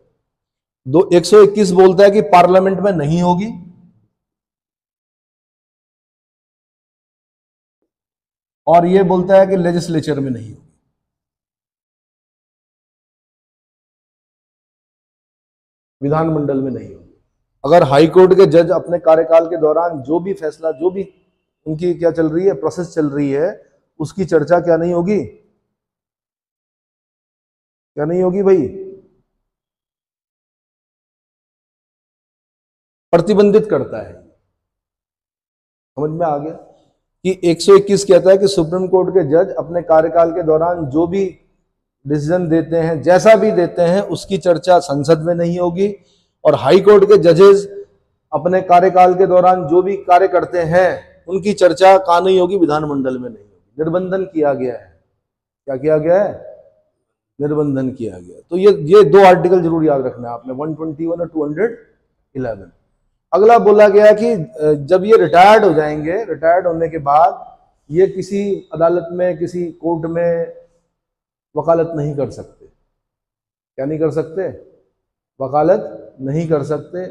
121 बोलता है कि पार्लियामेंट में नहीं होगी, और ये बोलता है कि लेजिस्लेचर में नहीं होगी। विधानमंडल में नहीं होगी। अगर हाई कोर्ट के जज अपने कार्यकाल के दौरान जो भी फैसला, जो भी उनकी क्या चल रही है, प्रोसेस चल रही है, उसकी चर्चा क्या नहीं होगी, क्या नहीं होगी भाई, प्रतिबंधित करता है। समझ में आ गया कि 121 कहता है कि सुप्रीम कोर्ट के जज अपने कार्यकाल के दौरान जो भी डिसीजन देते हैं, जैसा भी देते हैं, उसकी चर्चा संसद में नहीं होगी, और हाई कोर्ट के जजेस अपने कार्यकाल के दौरान जो भी कार्य करते हैं, उनकी चर्चा कहां नहीं होगी, विधानमंडल में नहीं होगी। निर्बंधन किया गया है। क्या किया गया है? निर्बंधन किया गया। तो ये दो आर्टिकल जरूर याद रखना है आपने, 121 और 211। अगला बोला गया कि जब ये रिटायर्ड हो जाएंगे, रिटायर्ड होने के बाद ये किसी अदालत में, किसी कोर्ट में वकालत नहीं कर सकते। क्या नहीं कर सकते? वकालत नहीं कर सकते।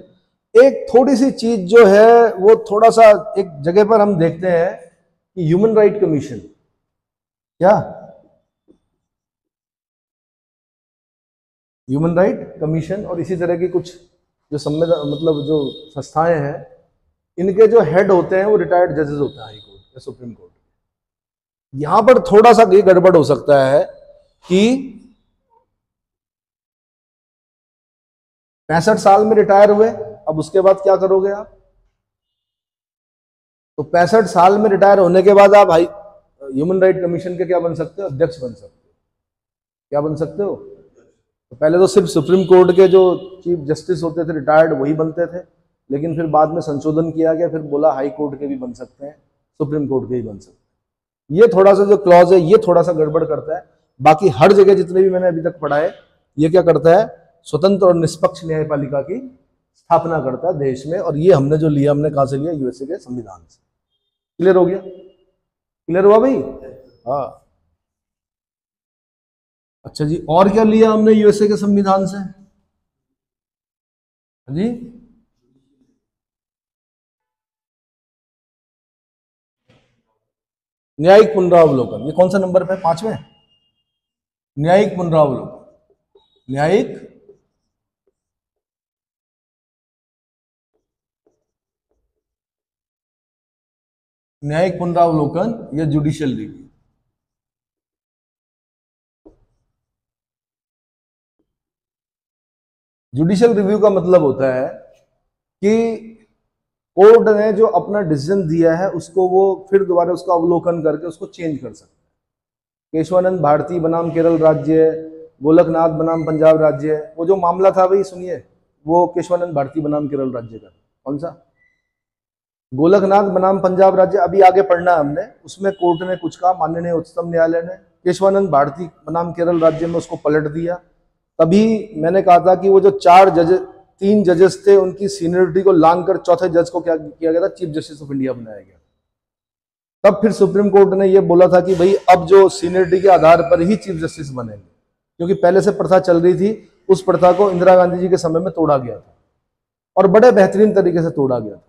एक थोड़ी सी चीज जो है वो थोड़ा सा एक जगह पर हम देखते हैं कि ह्यूमन राइट कमीशन, क्या ह्यूमन राइट कमीशन और इसी तरह की कुछ जो संविधान, मतलब जो संस्थाएं हैं, इनके जो हेड होते हैं वो रिटायर्ड जजेस होते हैं हाई कोर्ट या सुप्रीम कोर्ट। यहां पर थोड़ा सा ये गड़बड़ हो सकता है कि 65 साल में रिटायर हुए, अब उसके बाद क्या करोगे आप? तो 65 साल में रिटायर होने के बाद आप ह्यूमन राइट कमीशन के क्या बन सकते हो? अध्यक्ष बन सकते हो। क्या बन सकते हो? तो पहले तो सिर्फ सुप्रीम कोर्ट के जो चीफ जस्टिस होते थे रिटायर्ड, वही बनते थे, लेकिन फिर बाद में संशोधन किया गया, फिर बोला हाई कोर्ट के भी बन सकते हैं, सुप्रीम कोर्ट के भी बन सकते हैं। ये थोड़ा सा जो क्लॉज है, ये थोड़ा सा गड़बड़ करता है। बाकी हर जगह जितने भी मैंने अभी तक पढ़ा है, ये क्या करता है? स्वतंत्र और निष्पक्ष न्यायपालिका की स्थापना करता है देश में। और ये हमने जो लिया, हमने कहां से लिया? यूएसए के संविधान से। क्लियर हो गया? क्लियर हुआ भाई? हाँ, अच्छा जी। और क्या लिया हमने यूएसए के संविधान से? जी, न्यायिक पुनरावलोकन। ये कौन सा नंबर पे? 5वें। न्यायिक पुनरावलोकन। न्यायिक पुनरावलोकन या जुडिशियल रिव्यू। जुडिशियल रिव्यू का मतलब होता है कि कोर्ट ने जो अपना डिसीजन दिया है उसको वो फिर दोबारा उसका अवलोकन करके उसको चेंज कर सकता है। केशवानंद भारती बनाम केरल राज्य, गोलकनाथ बनाम पंजाब राज्य, वो जो मामला था भाई सुनिए, वो केशवानंद भारती बनाम केरल राज्य का। कौन सा? गोलकनाथ बनाम पंजाब राज्य। अभी आगे पढ़ना है हमने, उसमें कोर्ट ने कुछ कहा, माननीय उच्चतम न्यायालय ने केशवानंद भारती बनाम केरल राज्य में उसको पलट दिया। तभी मैंने कहा था कि वो जो 3 जजेस थे, उनकी सीनियरिटी को लांग कर चौथे जज को क्या किया गया था? चीफ जस्टिस ऑफ इंडिया बनाया गया। तब फिर सुप्रीम कोर्ट ने यह बोला था कि भाई अब जो सीनियरिटी के आधार पर ही चीफ जस्टिस बनेंगे, क्योंकि पहले से प्रथा चल रही थी। उस प्रथा को इंदिरा गांधी जी के समय में तोड़ा गया था, और बड़े बेहतरीन तरीके से तोड़ा गया था।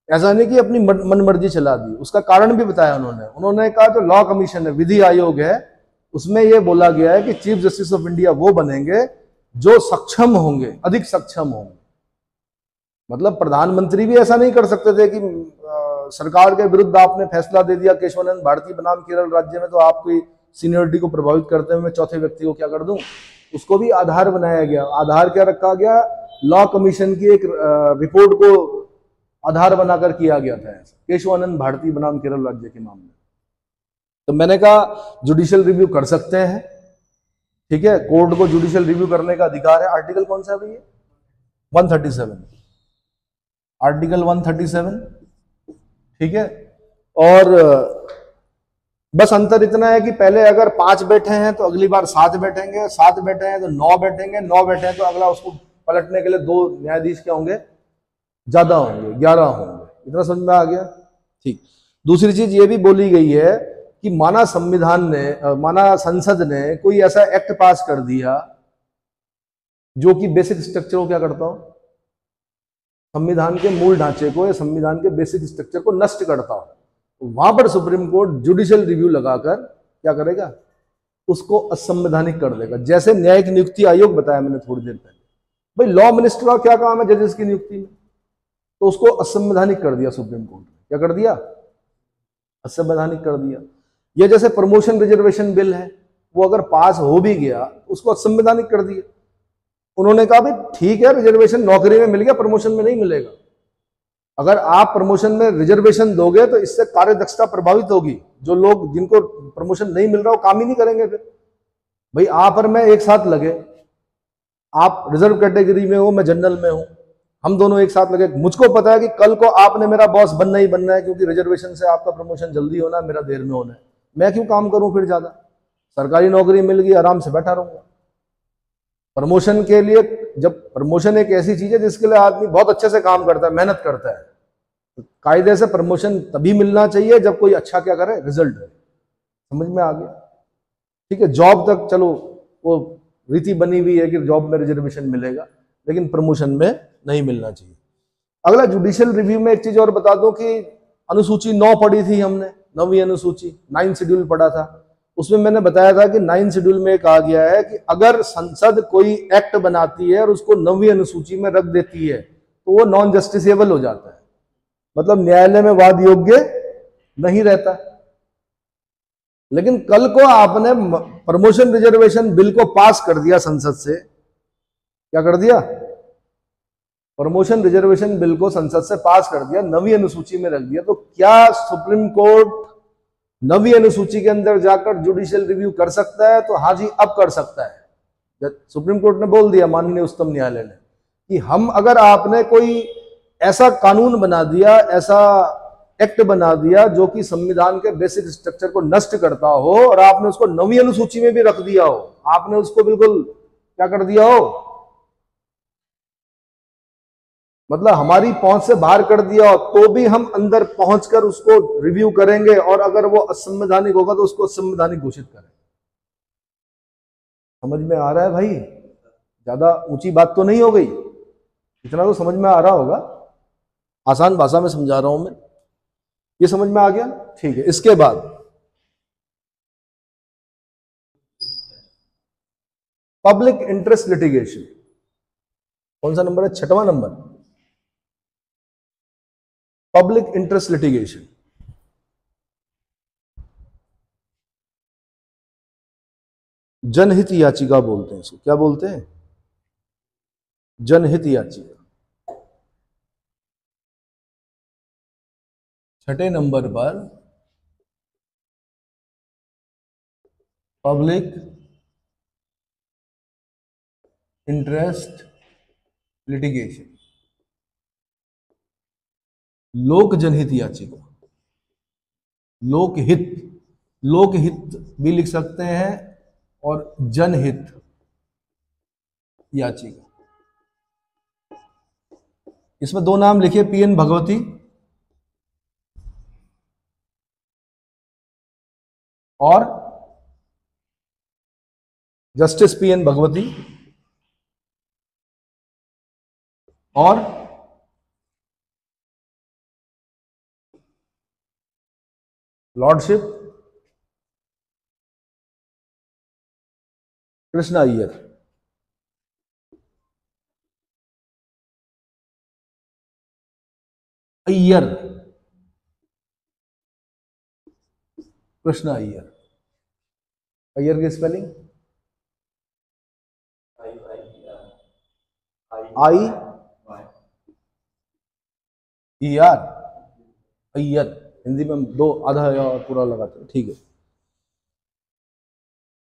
ऐसा नहीं कि अपनी मनमर्जी चला दी। उसका कारण भी बताया उन्होंने कहा जो लॉ कमीशन है, विधि आयोग है, उसमें यह बोला गया है कि चीफ जस्टिस ऑफ इंडिया वो बनेंगे जो सक्षम होंगे, अधिक सक्षम होंगे। मतलब प्रधानमंत्री भी ऐसा नहीं कर सकते थे कि सरकार के विरुद्ध आपने फैसला दे दिया केशवानंद भारती बनाम केरल राज्य में, तो आपकी सीनियरिटी को प्रभावित करते हुए मैं चौथे व्यक्ति को क्या कर दूं? उसको भी आधार बनाया गया। आधार क्या रखा गया? लॉ कमीशन की एक रिपोर्ट को आधार बनाकर किया गया था ऐसा, केशवानंद भारती बनाम केरल राज्य के मामले। तो मैंने कहा जुडिशियल रिव्यू कर सकते हैं, ठीक है, कोर्ट को जुडिशियल रिव्यू करने का अधिकार है। आर्टिकल कौन सा है भैया? 137, आर्टिकल 137, ठीक है। और बस अंतर इतना है कि पहले अगर 5 बैठे हैं तो अगली बार 7 बैठेंगे, 7 बैठे हैं तो 9 बैठेंगे, 9 बैठे हैं तो अगला उसको पलटने के लिए 2 न्यायाधीश क्या होंगे? ज्यादा होंगे, 11 होंगे। इतना समझ में आ गया? ठीक। दूसरी चीज ये भी बोली गई है कि माना संविधान ने, माना संसद ने कोई ऐसा एक्ट पास कर दिया जो कि बेसिक स्ट्रक्चर को क्या करता हो, संविधान के मूल ढांचे को या संविधान के बेसिक स्ट्रक्चर को नष्ट करता हो, वहां पर सुप्रीम कोर्ट जुडिशियल रिव्यू लगाकर क्या करेगा? उसको असंवैधानिक कर देगा। जैसे न्यायिक नियुक्ति आयोग बताया मैंने थोड़ी देर पहले, भाई लॉ मिनिस्टर का क्या काम है जजेस की नियुक्ति में, तो उसको असंवैधानिक कर दिया सुप्रीम कोर्ट ने। क्या कर दिया? असंवैधानिक कर दिया। ये जैसे प्रमोशन रिजर्वेशन बिल है, वो अगर पास हो भी गया उसको असंवैधानिक कर दिया। उन्होंने कहा भाई ठीक है, रिजर्वेशन नौकरी में मिल गया, प्रमोशन में नहीं मिलेगा। अगर आप प्रमोशन में रिजर्वेशन दोगे तो इससे कार्य दक्षता प्रभावित होगी। जो लोग जिनको प्रमोशन नहीं मिल रहा वो काम ही नहीं करेंगे। फिर भाई आप और मैं एक साथ लगे, आप रिजर्व कैटेगरी में हो, मैं जनरल में हूं, हम दोनों एक साथ लगे, मुझको पता है कि कल को आपने मेरा बॉस बनना ही बनना है, क्योंकि रिजर्वेशन से आपका प्रमोशन जल्दी होना है, मेरा देर में होना है। मैं क्यों काम करूं फिर ज्यादा? सरकारी नौकरी मिल गई, आराम से बैठा रहूंगा। प्रमोशन के लिए, जब प्रमोशन एक ऐसी चीज है जिसके लिए आदमी बहुत अच्छे से काम करता है, मेहनत करता है, तो कायदे से प्रमोशन तभी मिलना चाहिए जब कोई अच्छा क्या करे, रिजल्ट है। समझ में आ गया? ठीक है। जॉब तक चलो वो रीति बनी हुई है कि जॉब में रिजर्वेशन मिलेगा, लेकिन प्रमोशन में नहीं मिलना चाहिए। अगला जुडिशियल रिव्यू में एक चीज और बता दो कि अनुसूची 9 पढ़ी थी हमने, 9वीं अनुसूची, 9 शेड्यूल पढ़ा था। उसमें मैंने बताया था कि 9 शेड्यूल में कहा गया है कि अगर संसद कोई एक्ट बनाती है और उसको 9वीं अनुसूची में रख देती है तो वो नॉन जस्टिसेबल हो जाता है, मतलब न्यायालय में वाद योग्य नहीं रहता। लेकिन कल को आपने प्रमोशन रिजर्वेशन बिल को पास कर दिया संसद से, क्या कर दिया? प्रमोशन रिजर्वेशन बिल को संसद से पास कर दिया, 9वीं अनुसूची में रख दिया, तो क्या सुप्रीम कोर्ट 9वीं अनुसूची के अंदर जाकर जुडिशियल रिव्यू कर सकता है? तो हाँ जी, अब कर सकता है। सुप्रीम कोर्ट ने बोल दिया, माननीय उच्चतम न्यायालय ने, कि हम, अगर आपने कोई ऐसा कानून बना दिया, ऐसा एक्ट बना दिया जो कि संविधान के बेसिक स्ट्रक्चर को नष्ट करता हो और आपने उसको 9वीं अनुसूची में भी रख दिया हो, आपने उसको बिल्कुल क्या कर दिया हो, मतलब हमारी पहुंच से बाहर कर दिया हो, तो भी हम अंदर पहुंचकर उसको रिव्यू करेंगे और अगर वो असंवैधानिक होगा तो उसको असंवैधानिक घोषित करेंगे। समझ में आ रहा है भाई? ज्यादा ऊंची बात तो नहीं हो गई, इतना तो समझ में आ रहा होगा। आसान भाषा में समझा रहा हूं मैं, ये समझ में आ गया? ठीक है। इसके बाद पब्लिक इंटरेस्ट लिटिगेशन, कौन सा नंबर है? 6वां नंबर, पब्लिक इंटरेस्ट लिटिगेशन। जनहित याचिका बोलते हैं इसको। क्या बोलते हैं? जनहित याचिका। 6ठे नंबर पर पब्लिक इंटरेस्ट लिटिगेशन, लोक जनहित याचिका, लोकहित, लोकहित भी लिख सकते हैं और जनहित याचिका। इसमें 2 नाम लिखे, पीएन भगवती और जस्टिस पीएन भगवती और लॉर्डशिप कृष्णा अय्यर। अय्यर, कृष्णा अय्यर। अय्यर की spelling I E R, Iyer. Hindi में हम दो आधा या और पूरा लगाते हैं, ठीक है।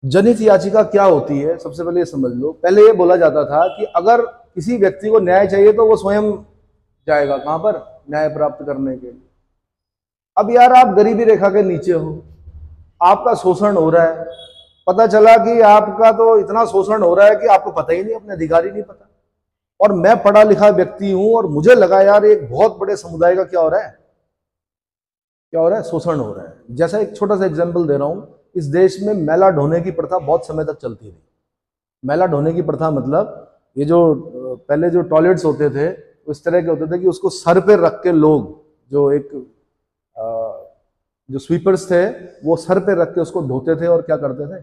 जनहित याचिका क्या होती है, सबसे पहले ये समझ लो। पहले ये बोला जाता था कि अगर किसी व्यक्ति को न्याय चाहिए तो वो स्वयं जाएगा कहां पर, न्याय प्राप्त करने के लिए। अब यार आप गरीबी रेखा के नीचे हो, आपका शोषण हो रहा है, पता चला कि आपका तो इतना शोषण हो रहा है कि आपको पता ही नहीं, अपने अधिकार ही नहीं पता, और मैं पढ़ा लिखा व्यक्ति हूं और मुझे लगा यार एक बहुत बड़े समुदाय का क्या हो रहा है, क्या हो रहा है, शोषण हो रहा है। जैसा एक छोटा सा एग्जाम्पल दे रहा हूं, इस देश में मैला ढोने की प्रथा बहुत समय तक चलती रही। मैला ढोने की प्रथा मतलब ये जो पहले जो टॉयलेट्स होते थे इस तरह के होते थे कि उसको सर पे रख के लोग, जो एक जो स्वीपर्स थे वो सर पे रख के उसको ढोते थे और क्या करते थे,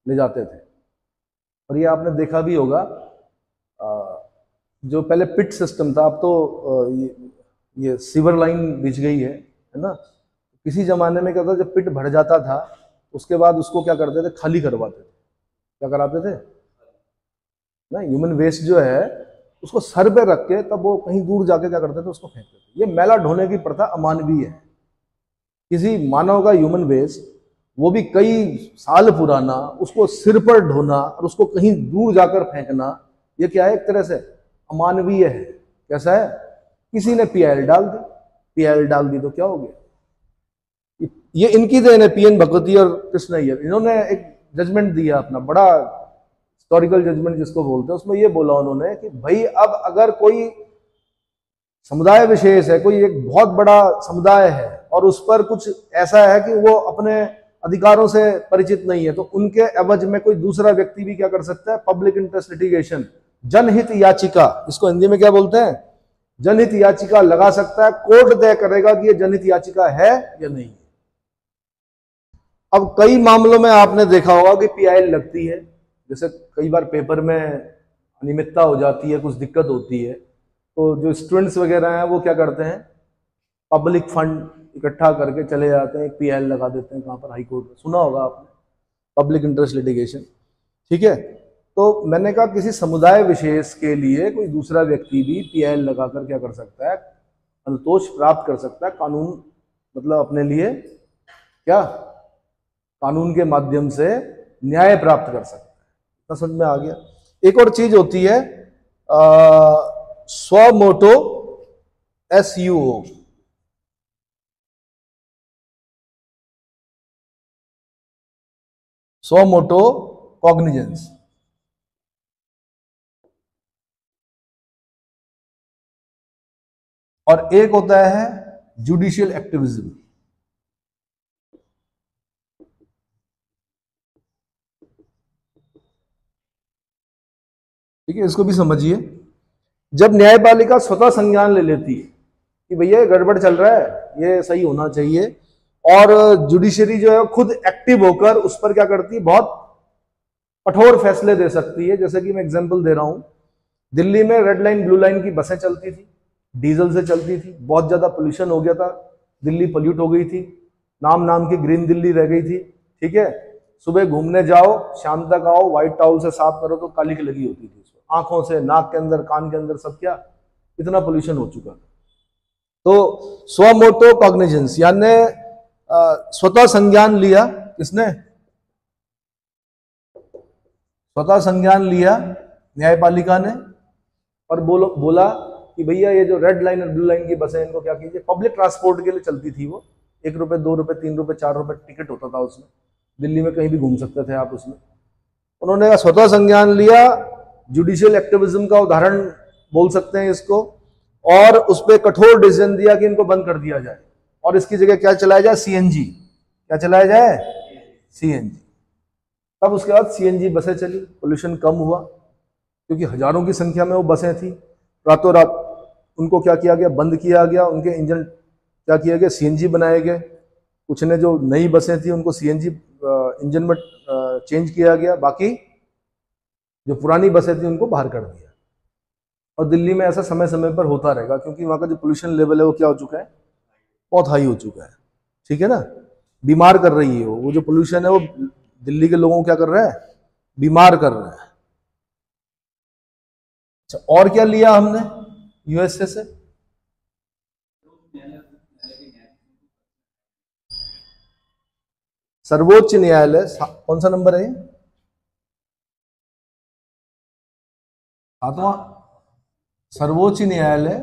ले जाते थे। और ये आपने देखा भी होगा, जो पहले पिट सिस्टम था, अब तो ये सीवर लाइन बिछ गई है ना। किसी जमाने में क्या था, जब पिट भर जाता था उसके बाद उसको क्या करते थे, खाली करवाते थे। क्या कराते थे ना, ह्यूमन वेस्ट जो है उसको सर पे रख के तब वो कहीं दूर जाके क्या करते थे, उसको फेंकते थे। ये मैला ढोने की प्रथा अमानवीय है। किसी मानव का ह्यूमन वेस्ट, वो भी कई साल पुराना, उसको सिर पर ढोना और उसको कहीं दूर जाकर फेंकना, ये क्या है, एक तरह से अमानवीय है। कैसा है, किसी ने पीआईएल डाल दी, पीआईएल डाल दी तो क्या हो गया। ये इनकी देन है, पीएन भगवती और कृष्ण अय्यर, इन्होंने एक जजमेंट दिया अपना, बड़ा हिस्टोरिकल जजमेंट जिसको बोलते हैं। उसमें ये बोला उन्होंने कि भाई अब अगर कोई समुदाय विशेष है, कोई एक बहुत बड़ा समुदाय है और उस पर कुछ ऐसा है कि वो अपने अधिकारों से परिचित नहीं है, तो उनके एवज में कोई दूसरा व्यक्ति भी क्या कर सकता है, पब्लिक इंटरेस्ट लिटिगेशन, जनहित याचिका, इसको हिंदी में क्या बोलते हैं, जनहित याचिका लगा सकता है। कोर्ट तय करेगा कि ये जनहित याचिका है या नहीं। अब कई मामलों में आपने देखा होगा कि पीआईएल लगती है, जैसे कई बार पेपर में अनियमितता हो जाती है, कुछ दिक्कत होती है, तो जो स्टूडेंट्स वगैरह हैं वो क्या करते हैं, पब्लिक फंड इकट्ठा करके चले जाते हैं, पीआईएल लगा देते हैं। कहाँ पर, हाई कोर्ट में, सुना होगा आपने, पब्लिक इंटरेस्ट लिटिगेशन, ठीक है। तो मैंने कहा किसी समुदाय विशेष के लिए कोई दूसरा व्यक्ति भी पीआईएल लगाकर क्या कर सकता है, संतोष प्राप्त कर सकता है, कानून मतलब अपने लिए क्या, कानून के माध्यम से न्याय प्राप्त कर सकता है। समझ में आ गया। एक और चीज होती है स्वमोटो, SUO, स्वमोटो कॉग्निजेंस। और एक होता है जुडिशियल एक्टिविज्म। ठीक है, इसको भी समझिए। जब न्यायपालिका स्वतः संज्ञान ले लेती है कि भैया गड़बड़ चल रहा है, ये सही होना चाहिए, और जुडिशरी जो है खुद एक्टिव होकर उस पर क्या करती है, बहुत कठोर फैसले दे सकती है। जैसे कि मैं एग्जांपल दे रहा हूं, दिल्ली में रेड लाइन ब्लू लाइन की बसें चलती थी, डीजल से चलती थी, बहुत ज्यादा पोल्यूशन हो गया था, दिल्ली पोल्यूट हो गई थी, नाम नाम की ग्रीन दिल्ली रह गई थी। ठीक है, सुबह घूमने जाओ, शाम तक आओ, व्हाइट टॉवल से साफ करो तो काली की लगी होती थी, आंखों से, नाक के अंदर, कान के अंदर, सब क्या, इतना पोल्यूशन हो चुका था। तो स्वमोटो कॉग्निजेंस यानी स्वतः संज्ञान लिया, किसने, स्वतः संज्ञान लिया न्यायपालिका ने, और बोला कि भैया ये जो रेड लाइन और ब्लू लाइन की बसें, इनको क्या कीजिए, पब्लिक ट्रांसपोर्ट के लिए चलती थी वो, 1 रुपए 2 रुपए 3 रुपए 4 रुपए टिकट होता था उसमें, दिल्ली में कहीं भी घूम सकते थे आप उसमें। उन्होंने स्वतः संज्ञान लिया, जुडिशियल एक्टिविज्म का उदाहरण बोल सकते हैं इसको, और उस पर कठोर डिसीजन दिया कि इनको बंद कर दिया जाए और इसकी जगह क्या चलाया जाए, सीएनजी। क्या चलाया जाए, सीएनजी। तब उसके बाद सीएनजी बसें चली, पोल्यूशन कम हुआ, क्योंकि हजारों की संख्या में वो बसें थी। रातों रात उनको क्या किया गया, बंद किया गया, उनके इंजन क्या किया गया, सीएनजी बनाए गए। कुछ ने जो नई बसें थी उनको सीएनजी इंजन में चेंज किया गया, बाकी जो पुरानी बसें थी उनको बाहर कर दिया। और दिल्ली में ऐसा समय समय पर होता रहेगा, क्योंकि वहां का जो पोल्यूशन लेवल है वो क्या हो चुका है, बहुत हाई हो चुका है। ठीक है ना, बीमार कर रही है वो जो पोल्यूशन है, वो दिल्ली के लोगों को क्या कर रहा है, बीमार कर रहा है। अच्छा, और क्या लिया हमने यूएसए से? सर्वोच्च न्यायालय, कौन सा नंबर है ये? सातवां। सर्वोच्च न्यायालय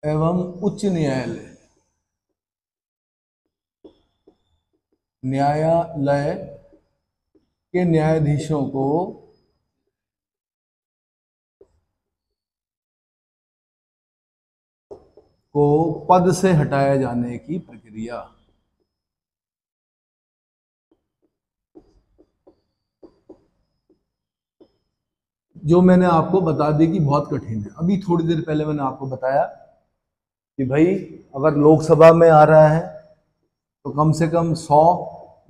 एवं उच्च न्यायालय, न्यायालय के न्यायाधीशों को पद से हटाए जाने की प्रक्रिया। जो मैंने आपको बता दी कि बहुत कठिन है। अभी थोड़ी देर पहले मैंने आपको बताया कि भाई अगर लोकसभा में आ रहा है तो कम से कम 100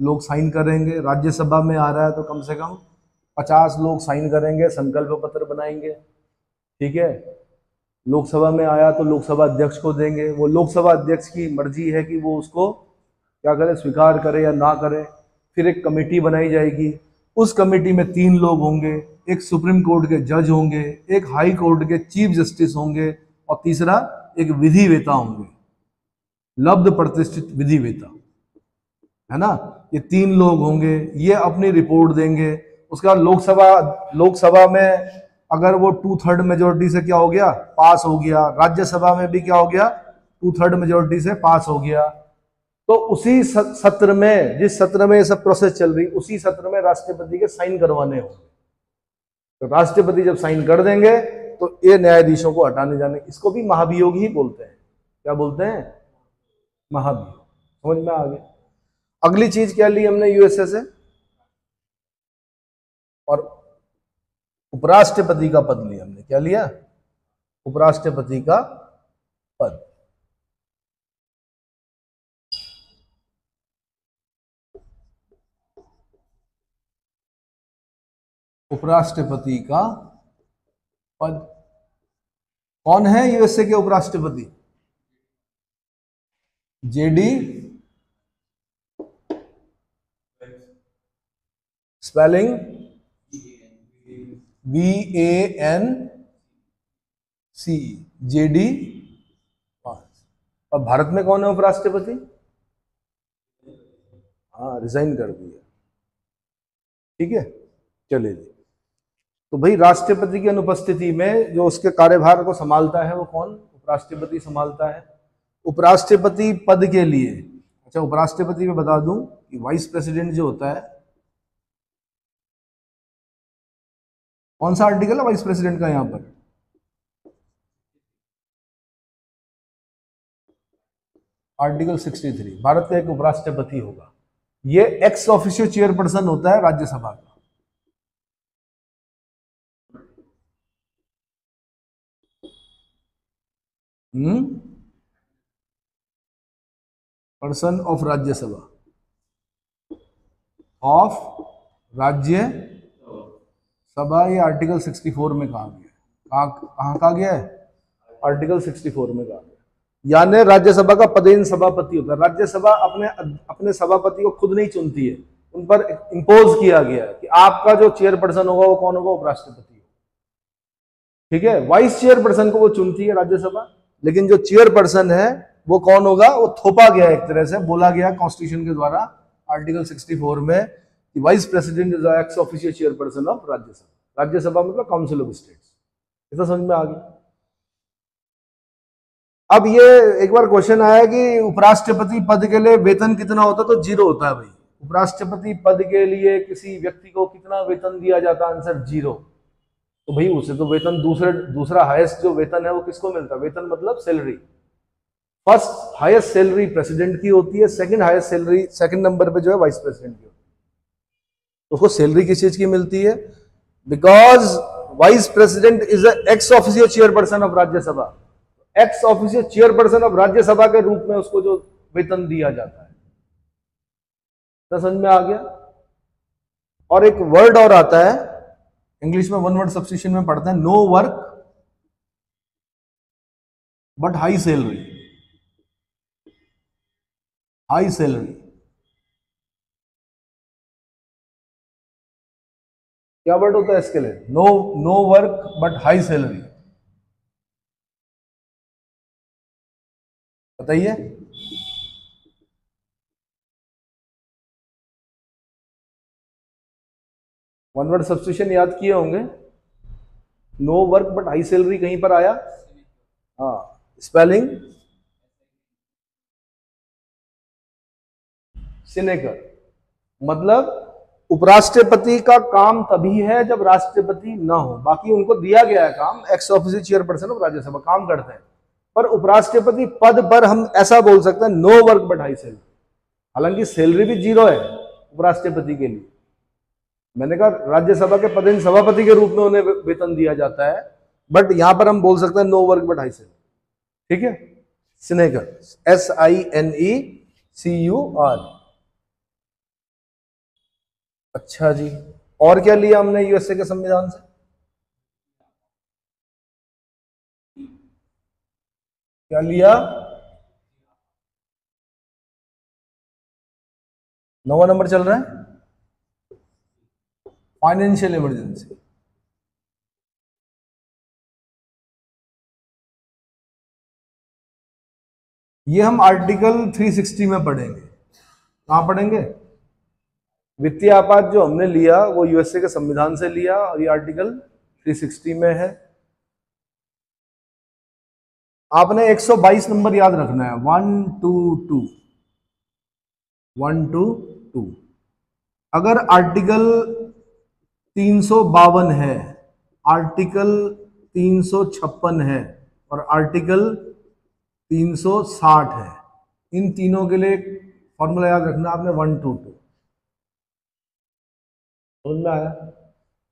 लोग साइन करेंगे, राज्यसभा में आ रहा है तो कम से कम 50 लोग साइन करेंगे, संकल्प पत्र बनाएंगे। ठीक है, लोकसभा में आया तो लोकसभा अध्यक्ष को देंगे, वो लोकसभा अध्यक्ष की मर्जी है कि वो उसको क्या करे, स्वीकार करे या ना करे। फिर एक कमेटी बनाई जाएगी, उस कमेटी में 3 लोग होंगे, एक सुप्रीम कोर्ट के जज होंगे, एक हाई कोर्ट के चीफ जस्टिस होंगे और तीसरा एक विधि वेता होंगे, लब्ध प्रतिष्ठित विधि वेता, है ना। ये 3 लोग होंगे, ये अपनी रिपोर्ट देंगे। उसके बाद लोकसभा में अगर वो 2/3 मेजोरिटी से क्या हो गया, पास हो गया, राज्यसभा में भी क्या हो गया, 2/3 मेजोरिटी से पास हो गया, तो उसी सत्र में, जिस सत्र में ये सब प्रोसेस चल रही, उसी सत्र में राष्ट्रपति के साइन करवाने होंगे। तो राष्ट्रपति जब साइन कर देंगे तो ये न्यायाधीशों को हटाने जाने, इसको भी महाभियोग ही बोलते हैं। क्या बोलते हैं? महाभियोग। समझ में आ गया? अगली चीज क्या ली हमने यूएसए से? और उपराष्ट्रपति का पद लिया हमने। क्या लिया? उपराष्ट्रपति का पद। उपराष्ट्रपति का पद कौन है यूएसए के उपराष्ट्रपति? JD, spelling VANC, JD. अब भारत में कौन है उपराष्ट्रपति? हाँ, रिजाइन कर दिया। ठीक है, चलिए जी। तो भाई राष्ट्रपति की अनुपस्थिति में जो उसके कार्यभार को संभालता है वो कौन? उपराष्ट्रपति संभालता है। उपराष्ट्रपति पद के लिए, अच्छा उपराष्ट्रपति में बता दूं कि वाइस प्रेसिडेंट जो होता है, कौन सा आर्टिकल है वाइस प्रेसिडेंट का यहां पर? आर्टिकल 63। भारत का एक उपराष्ट्रपति होगा, ये एक्स ऑफिशियो चेयरपर्सन होता है राज्यसभा का। पर्सन ऑफ राज्यसभा, ऑफ राज्य सभा, ये आर्टिकल 64 में कहा गया। कहां कहा गया है? आर्टिकल 64 में कहा गया। यानी राज्यसभा का पदेन सभापति होता है। राज्यसभा अपने अपने सभापति को खुद नहीं चुनती है, उन पर इंपोज किया गया है कि आपका जो चेयरपर्सन होगा वो कौन होगा? उपराष्ट्रपति होगा। ठीक है, वाइस चेयरपर्सन को वो चुनती है राज्यसभा, लेकिन जो चेयरपर्सन है वो कौन होगा? वो थोपा गया, एक तरह से बोला गया कॉन्स्टिट्यूशन के द्वारा आर्टिकल 64 में कि vice president is x official chairperson of Rajya Sabha. Rajya Sabha मतलब काउंसिल ऑफ स्टेट्स। इतना समझ में आ गया? अब ये एक बार क्वेश्चन आया कि उपराष्ट्रपति पद के लिए वेतन कितना होता है, तो 0 होता है भाई। उपराष्ट्रपति पद के लिए किसी व्यक्ति को कितना वेतन दिया जाता है? आंसर 0। तो भाई उसे तो वेतन दूसरा हाईएस्ट जो वेतन है वो किसको मिलता है? वेतन मतलब salary. First highest salary president की होती है, second highest salary, second number पे जो है वाइस प्रेसिडेंट की होती है। उसको सैलरी किस चीज की मिलती है? Because vice president is x official chairperson of Rajya Sabha. X official chairperson of Rajya Sabha के रूप में उसको जो वेतन दिया जाता है। तो समझ में आ गया? और एक वर्ड और आता है इंग्लिश में, 1 वर्ड सब्स्टिट्यूशन में पढ़ते हैं, no work but high salary. High salary क्या वर्ड होता है इसके लिए? No, no work but high salary, बताइए। वन वर्ड सब्स्टिट्यूशन याद किए होंगे। No work but high salary कहीं पर आया? हाँ, स्पेलिंग सिनेकर, मतलब उपराष्ट्रपति का काम तभी है जब राष्ट्रपति ना हो। बाकी उनको दिया गया है काम, x official chairperson of Rajya Sabha काम करते हैं, पर उपराष्ट्रपति पद पर हम ऐसा बोल सकते हैं no work but high salary. हालांकि सैलरी भी जीरो है उपराष्ट्रपति के लिए। मैंने कहा राज्यसभा के पद सभापति के रूप में उन्हें वेतन दिया जाता है, बट यहां पर हम बोल सकते हैं no work but high salary. ठीक है, स्नेकर, SINECUR। अच्छा जी, और क्या लिया हमने यूएसए के संविधान से? क्या लिया? 9वां नंबर चल रहा है, फाइनेंशियल इमरजेंसी। ये हम आर्टिकल 360 में पढ़ेंगे। कहां पढ़ेंगे? वित्तीय आपात जो हमने लिया वो यूएसए के संविधान से लिया, और ये आर्टिकल 360 में है। आपने 122 नंबर याद रखना है, 122 122। अगर आर्टिकल 352 है, आर्टिकल 356 है और आर्टिकल 360 है, इन तीनों के लिए फॉर्मूला याद रखना आपने 122। समझ में आया?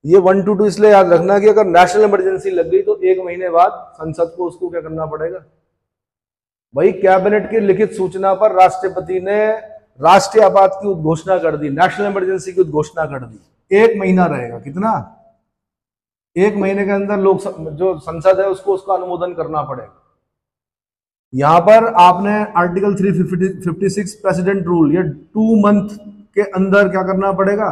ये 122 इसलिए याद रखना कि अगर नेशनल इमरजेंसी लग गई तो 1 महीने बाद संसद को उसको क्या करना पड़ेगा भाई? कैबिनेट की लिखित सूचना पर राष्ट्रपति ने राष्ट्रीय आपात की उद्घोषणा कर दी, नेशनल इमरजेंसी की उद्घोषणा कर दी। 1 महीना रहेगा। कितना? 1 महीने के अंदर लोग जो संसद है उसको उसका अनुमोदन करना पड़ेगा। यहां पर आपने आर्टिकल 356 प्रेसिडेंट रूल, ये 2 मंथ के अंदर क्या करना पड़ेगा?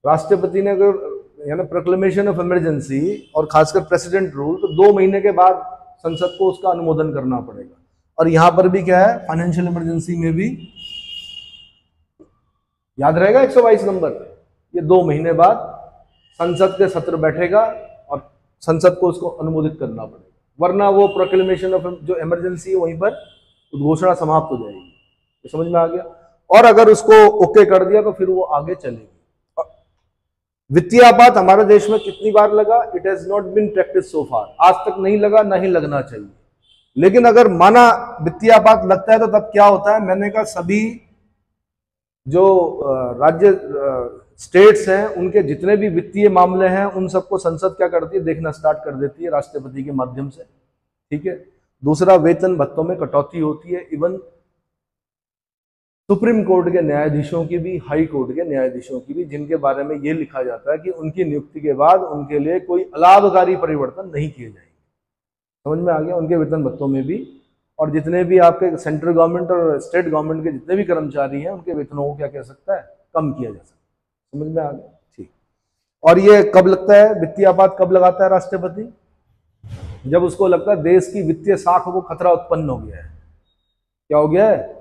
राष्ट्रपति ने अगर यानी प्रोक्लेमेशन ऑफ इमरजेंसी और खासकर प्रेसिडेंट रूल, तो 2 महीने के बाद संसद को उसका अनुमोदन करना पड़ेगा। और यहां पर भी क्या है, फाइनेंशियल इमरजेंसी में भी याद रहेगा 122 नंबर। ये 2 महीने बाद संसद के सत्र बैठेगा और संसद को उसको अनुमोदित करना पड़ेगा, वरना वो प्रोक्लेमेशन ऑफ जो इमरजेंसी है वहीं पर उद्घोषणा समाप्त हो जाएगी। ये समझ में आ गया? और अगर उसको ओके कर दिया तो फिर वो आगे चलेगी। वित्तीय आपात हमारे देश में कितनी बार लगा? It has not been practice so far, आज तक नहीं लगा, नहीं लगना चाहिए। लेकिन अगर माना वित्तीय आपात लगता है तो तब क्या होता है? मैंने कहा सभी जो राज्य स्टेट्स हैं उनके जितने भी वित्तीय मामले हैं उन सबको संसद क्या करती है? देखना स्टार्ट कर देती है राष्ट्रपति के माध्यम से। ठीक है। दूसरा, वेतन भत्तों में कटौती होती है। इवन सुप्रीम कोर्ट के न्यायाधीशों की भी, हाई कोर्ट के न्यायाधीशों की भी, जिनके बारे में यह लिखा जाता है कि उनकी नियुक्ति के बाद उनके लिए कोई अलाभकारी परिवर्तन नहीं किए जाएंगे। समझ में आ गया? उनके वेतन भत्तों में भी, और जितने भी आपके सेंट्रल गवर्नमेंट और स्टेट गवर्नमेंट के जितने भी कर्मचारी हैं उनके वेतनों को क्या कह सकता है? कम किया जा सकता है। समझ में आ गया? ठीक। और ये कब लगता है वित्तीय आपात? कब लगाता है राष्ट्रपति? जब उसको लगता है देश की वित्तीय साख को खतरा उत्पन्न हो गया है। क्या हो गया है?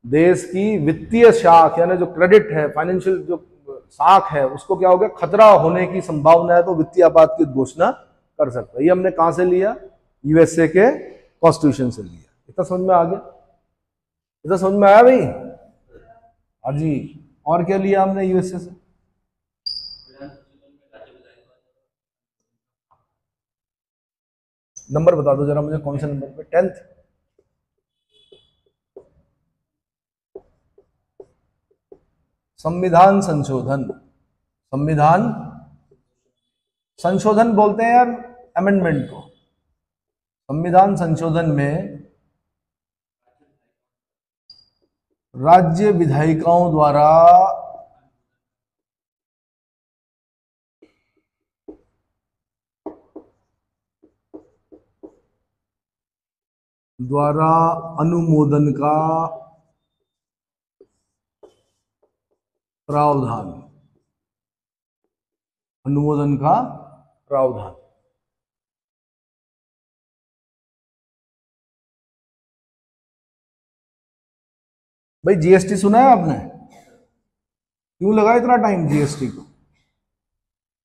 देश की वित्तीय शाख यानी जो क्रेडिट है, फाइनेंशियल जो साख है, उसको क्या हो गया? खतरा होने की संभावना है, तो वित्तीय आपात की घोषणा कर सकता है। ये हमने कहां से लिया? यूएसए के कॉन्स्टिट्यूशन से लिया। इतना समझ में आ गया? इतना समझ में आया भाई? हाँ जी। और क्या लिया हमने यूएसए से? नंबर बता दो जरा मुझे, कौन से नंबर पे? 10th। संविधान संशोधन। संविधान संशोधन बोलते हैं यार अमेंडमेंट को। संविधान संशोधन में राज्य विधायिकाओं द्वारा अनुमोदन का प्रावधान। अनुमोदन का प्रावधान। भाई जीएसटी सुना है आपने? क्यों लगा इतना टाइम जीएसटी को?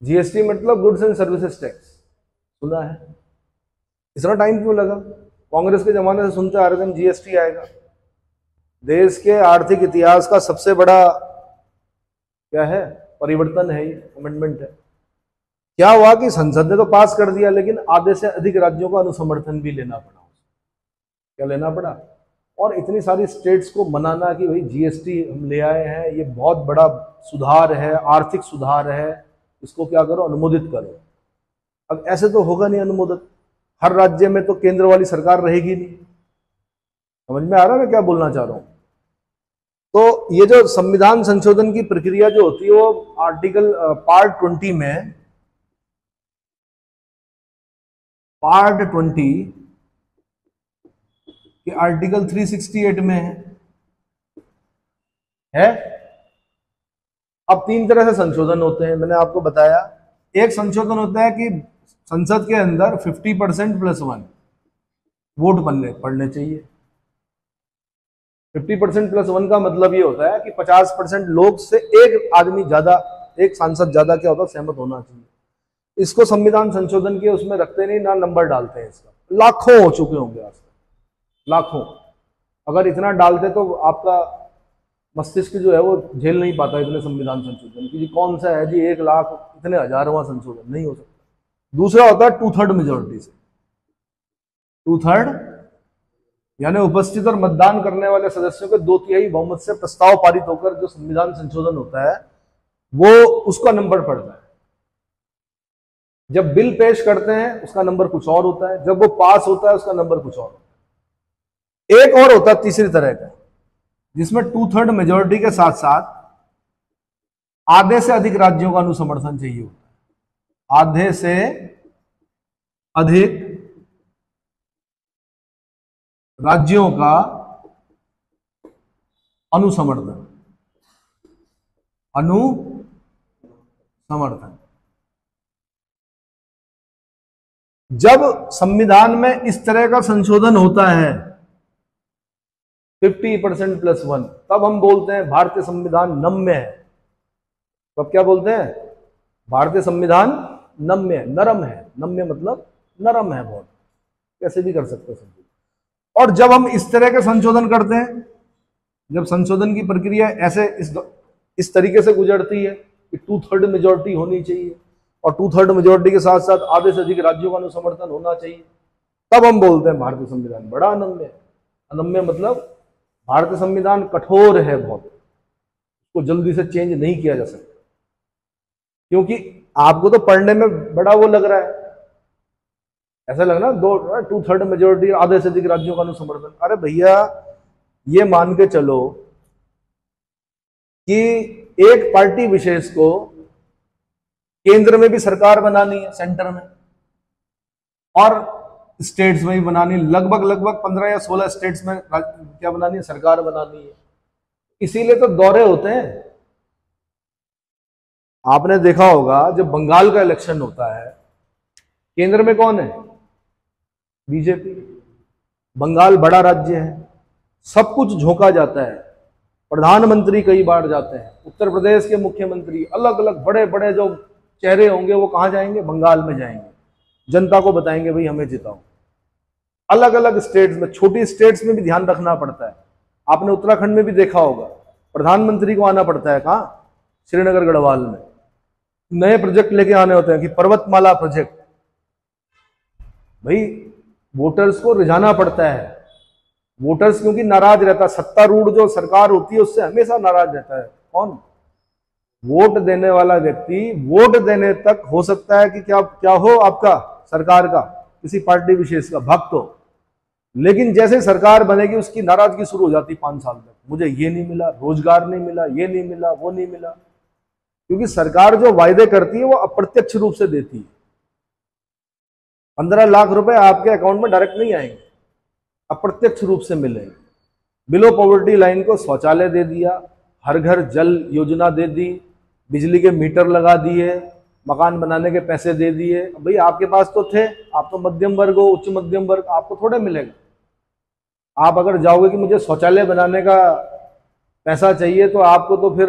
जीएसटी मतलब गुड्स एंड सर्विसेज टैक्स, सुना है? इतना टाइम क्यों लगा? कांग्रेस के जमाने से सुनते आ रहे थे हम जीएसटी आएगा। देश के आर्थिक इतिहास का सबसे बड़ा क्या है? परिवर्तन है, ये अमेंडमेंट है। क्या हुआ कि संसद ने तो पास कर दिया, लेकिन आधे से अधिक राज्यों का अनुसमर्थन भी लेना पड़ा। क्या लेना पड़ा? और इतनी सारी स्टेट्स को मनाना कि भाई जीएसटी हम ले आए हैं, ये बहुत बड़ा सुधार है, आर्थिक सुधार है, इसको क्या करो, अनुमोदित करो। अब ऐसे तो होगा नहीं अनुमोदित, हर राज्य में तो केंद्र वाली सरकार रहेगी नहीं। समझ में आ रहा है मैं क्या बोलना चाह रहा हूं? तो ये जो संविधान संशोधन की प्रक्रिया जो होती है वो आर्टिकल पार्ट 20 में, पार्ट 20 कि आर्टिकल 368 में है। अब तीन तरह से संशोधन होते हैं, मैंने आपको बताया। एक संशोधन होता है कि संसद के अंदर 50% +1 वोट पड़ने चाहिए। 50% +1 का मतलब ये होता है कि 50% लोग से एक आदमी ज्यादा, एक सांसद ज्यादा क्या होता है, सहमत होना चाहिए। इसको संविधान संशोधन के उसमें रखते नहीं, ना नंबर डालते हैं इसका। लाखों हो चुके होंगे आज तक, लाखों। अगर इतना डालते तो आपका मस्तिष्क जो है वो झेल नहीं पाता इतने संविधान संशोधन की। कौन सा है जी 1 लाख इतने हजारवां संशोधन, नहीं हो सकता। दूसरा होता है 2/3 मेजोरिटी से। 2/3 यानी उपस्थित और मतदान करने वाले सदस्यों के 2/3 बहुमत से प्रस्ताव पारित होकर जो संविधान संशोधन होता है वो उसका नंबर पड़ता है। जब बिल पेश करते हैं उसका नंबर कुछ और होता है, जब वो पास होता है उसका नंबर कुछ और होता है। एक और होता है तीसरी तरह का, जिसमें 2/3 मेजोरिटी के साथ साथ आधे से अधिक राज्यों का अनुसमर्थन चाहिए होता है। आधे से अधिक राज्यों का अनुसमर्थन, जब संविधान में इस तरह का संशोधन होता है 50% +1, तब हम बोलते हैं भारतीय संविधान नम्य है। तब क्या बोलते हैं? भारतीय संविधान नम्य है, नरम है। नम्य मतलब नरम है बहुत, कैसे भी कर सकते हैं। और जब हम इस तरह के संशोधन करते हैं, जब संशोधन की प्रक्रिया ऐसे इस तरीके से गुजरती है कि 2/3 मेजोरिटी होनी चाहिए और 2/3 मेजोरिटी के साथ साथ आधे से अधिक राज्यों का अनुसमर्थन होना चाहिए, तब हम बोलते हैं भारतीय संविधान बड़ा अनम्य है। अनम्य मतलब भारतीय संविधान कठोर है बहुत, उसको जल्दी से चेंज नहीं किया जा सकता। क्योंकि आपको तो पढ़ने में बड़ा वो लग रहा है, ऐसा लग रहा है 2/3 मेजोरिटी, आधे से अधिक राज्यों का अनुसमर्थन। अरे भैया ये मान के चलो कि एक पार्टी विशेष को केंद्र में भी सरकार बनानी है, सेंटर में, और स्टेट्स में भी बनानी, लगभग 15 या 16 स्टेट्स में क्या बनानी है, सरकार बनानी है। इसीलिए तो दौरे होते हैं। आपने देखा होगा जब बंगाल का इलेक्शन होता है, केंद्र में कौन है? बीजेपी। बंगाल बड़ा राज्य है, सब कुछ झोंका जाता है, प्रधानमंत्री कई बार जाते हैं, उत्तर प्रदेश के मुख्यमंत्री, अलग अलग बड़े बड़े जो चेहरे होंगे वो कहां जाएंगे? बंगाल में जाएंगे, जनता को बताएंगे भाई हमें जिताओ। अलग अलग स्टेट्स में, छोटी स्टेट्स में भी ध्यान रखना पड़ता है। आपने उत्तराखंड में भी देखा होगा, प्रधानमंत्री को आना पड़ता है कहां? श्रीनगर गढ़वाल में। नए प्रोजेक्ट लेके आने होते हैं कि पर्वतमाला प्रोजेक्ट, भाई वोटर्स को रिझाना पड़ता है। वोटर्स क्योंकि नाराज रहता है, सत्तारूढ़ जो सरकार होती है उससे हमेशा नाराज रहता है। कौन? वोट देने वाला व्यक्ति। वोट देने तक हो सकता है कि क्या हो आपका सरकार का, किसी पार्टी विशेष का भक्त हो, लेकिन जैसे सरकार बनेगी उसकी नाराजगी शुरू हो जाती 5 साल तक। मुझे ये नहीं मिला, रोजगार नहीं मिला, ये नहीं मिला, वो नहीं मिला। क्योंकि सरकार जो वायदे करती है वो अप्रत्यक्ष रूप से देती है। 15 लाख रुपए आपके अकाउंट में डायरेक्ट नहीं आएंगे, अप्रत्यक्ष रूप से मिलेंगे। बिलो पॉवर्टी लाइन को शौचालय दे दिया, हर घर जल योजना दे दी, बिजली के मीटर लगा दिए, मकान बनाने के पैसे दे दिए। भाई आपके पास तो थे, आप तो मध्यम वर्ग हो, उच्च मध्यम वर्ग, आपको थोड़े मिलेगा। आप अगर जाओगे कि मुझे शौचालय बनाने का पैसा चाहिए, तो आपको तो फिर